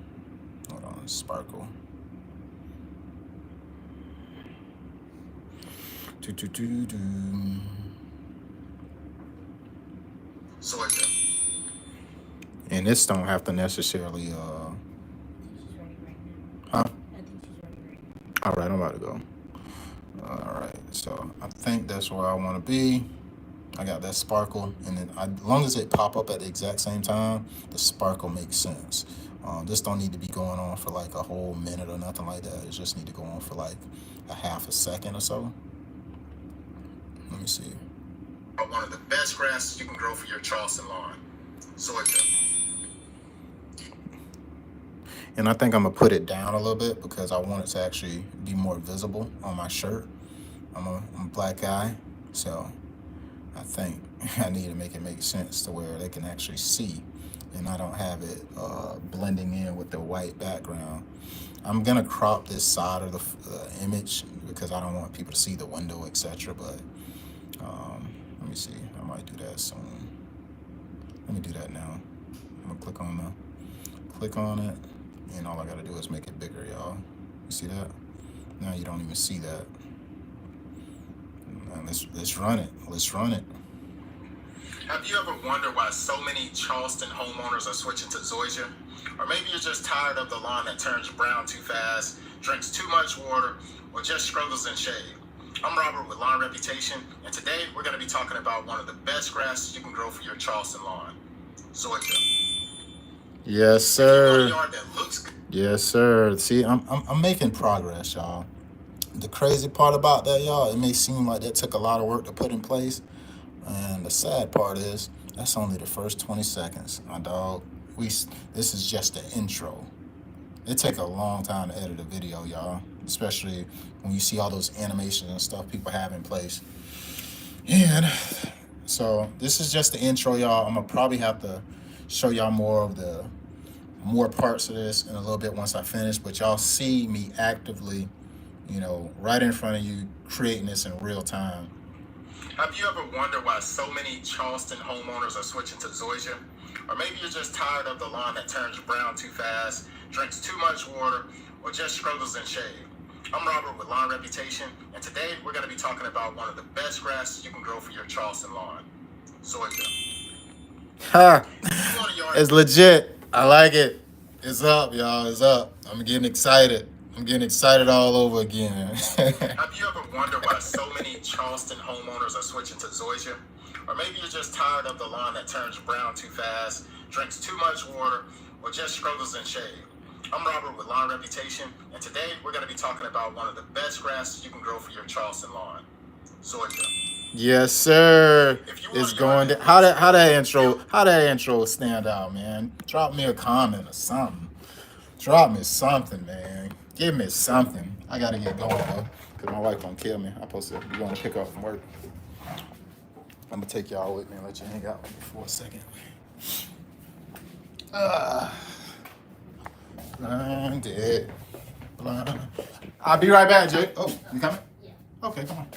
Hold on, sparkle. Zoysia. And this don't have to necessarily She's ready right now. huh? I think she's ready right now. All right, I'm about to go. All right, so I think that's where I want to be. I got that sparkle, and then as long as it pop up at the exact same time, the sparkle makes sense. This don't need to be going on for like a whole minute or nothing like that. It just need to go on for like a half a second or so. Let me see. One of the best grasses you can grow for your Charleston lawn, Zoysia. And I think I'm gonna put it down a little bit because I want it to actually be more visible on my shirt. I'm a black guy, so I think I need to make it make sense to where they can actually see, and I don't have it blending in with the white background. I'm gonna crop this side of the image because I don't want people to see the window, etc. But Let me see. I might do that soon. Let me do that now. I'm gonna click on it, and all I gotta do is make it bigger, y'all. You see that? Now you don't even see that. Now let's run it. Let's run it. Have you ever wondered why so many Charleston homeowners are switching to Zoysia? Or maybe you're just tired of the lawn that turns brown too fast, drinks too much water, or just struggles in shade. I'm Robert with Lawn Reputation, and today we're going to be talking about one of the best grasses you can grow for your Charleston lawn, Zoysia. Yes, sir. If you want a yard that looks good. Yes, sir. See, I'm making progress, y'all. The crazy part about that, y'all, it may seem like that took a lot of work to put in place. And the sad part is, that's only the first 20 seconds, my dog. This is just the intro. It takes a long time to edit a video, y'all, especially when you see all those animations and stuff people have in place. And so this is just the intro, y'all. I'm gonna probably have to show y'all more parts of this in a little bit once I finish, but y'all see me actively, right in front of you, creating this in real time. Have you ever wondered why so many Charleston homeowners are switching to Zoysia? Or maybe you're just tired of the lawn that turns brown too fast, drinks too much water, or just struggles in shade. I'm Robert with Lawn Reputation, and today we're going to be talking about one of the best grasses you can grow for your Charleston lawn, Zoysia. Ha! It's legit. I like it. It's up, y'all. It's up. I'm getting excited. I'm getting excited all over again. Have you ever wondered why so many Charleston homeowners are switching to Zoysia? Or maybe you're just tired of the lawn that turns brown too fast, drinks too much water, or just struggles in shade. I'm Robert with Lawn Reputation, and today we're going to be talking about one of the best grasses you can grow for your Charleston lawn, Zoysia. Yes, sir. It's going to how that intro stand out, man. Drop me a comment or something. Drop me something, man. Give me something. I gotta get going though, cause my wife gonna kill me. I'm supposed to be going to pick up from work. I'm gonna take y'all with me and let you hang out with me for a second. Blinded. I'll be right back, Jake. Oh, you coming? Yeah. Okay, come on.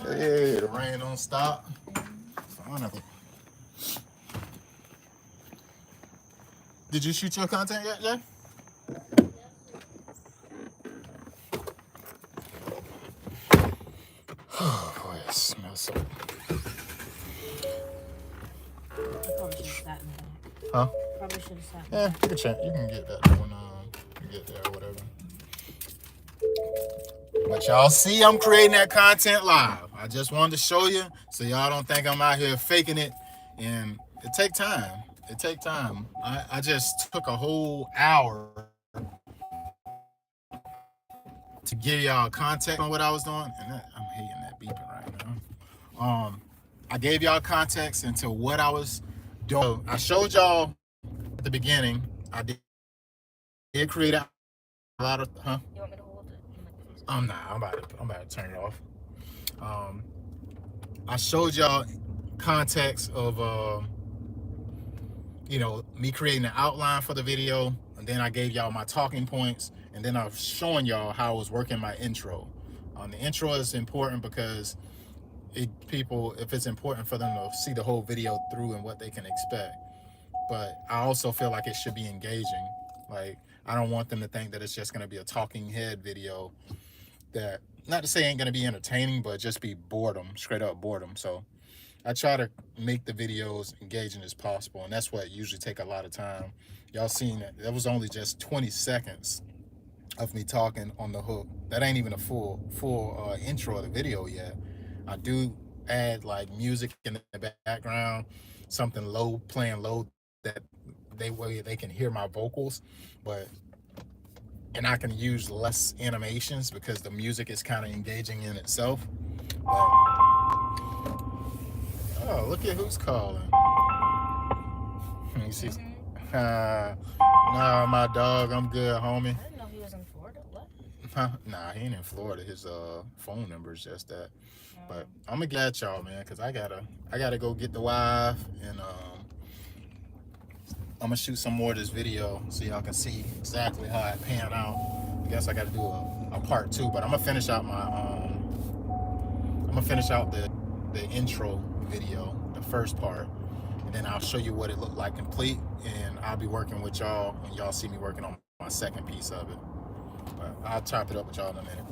Hey, the rain don't stop. Finally. Did you shoot your content yet, Jay? Oh boy, it smells so. I probably should have sat in the back. Huh? Probably should have sat in the Yeah, back. you can check. You can get that when you get there or whatever. But y'all see, I'm creating that content live. I just wanted to show you so y'all don't think I'm out here faking it. And it take time. It take time. I just took a whole hour to give y'all context on what I was doing, and I'm hating that beeping right now. I gave y'all context into what I was doing. I showed y'all at the beginning. I did create a lot of, huh? You want me to hold it? I'm not. I'm about to turn it off. I showed y'all context of me creating an outline for the video, and then I gave y'all my talking points, and then I was showing y'all how I was working my intro. The intro is important because if it's important for them to see the whole video through and what they can expect. But I also feel like it should be engaging. Like, I don't want them to think that it's just going to be a talking head video that, not to say ain't going to be entertaining, but just be boredom, straight up boredom. So I try to make the videos engaging as possible, and that's what usually take a lot of time. Y'all seen that was only just 20 seconds of me talking on the hook. That ain't even a full intro of the video yet. I do add like music in the background, something low, playing low, that they can hear my vocals, and I can use less animations because the music is kind of engaging in itself. Oh, look at who's calling. You see? Nah, my dog, I'm good, homie. I didn't know he was in Florida. What? Nah, he ain't in Florida. His phone number is just that. But I'm gonna get at y'all, man, because I gotta go get the wife, and I'm gonna shoot some more of this video so y'all can see exactly how it pan out. I guess I got to do a part 2, but I'm gonna finish out my the intro video, the first part, and then I'll show you what it looked like complete, and I'll be working with y'all when y'all see me working on my second piece of it. But I'll chop it up with y'all in a minute.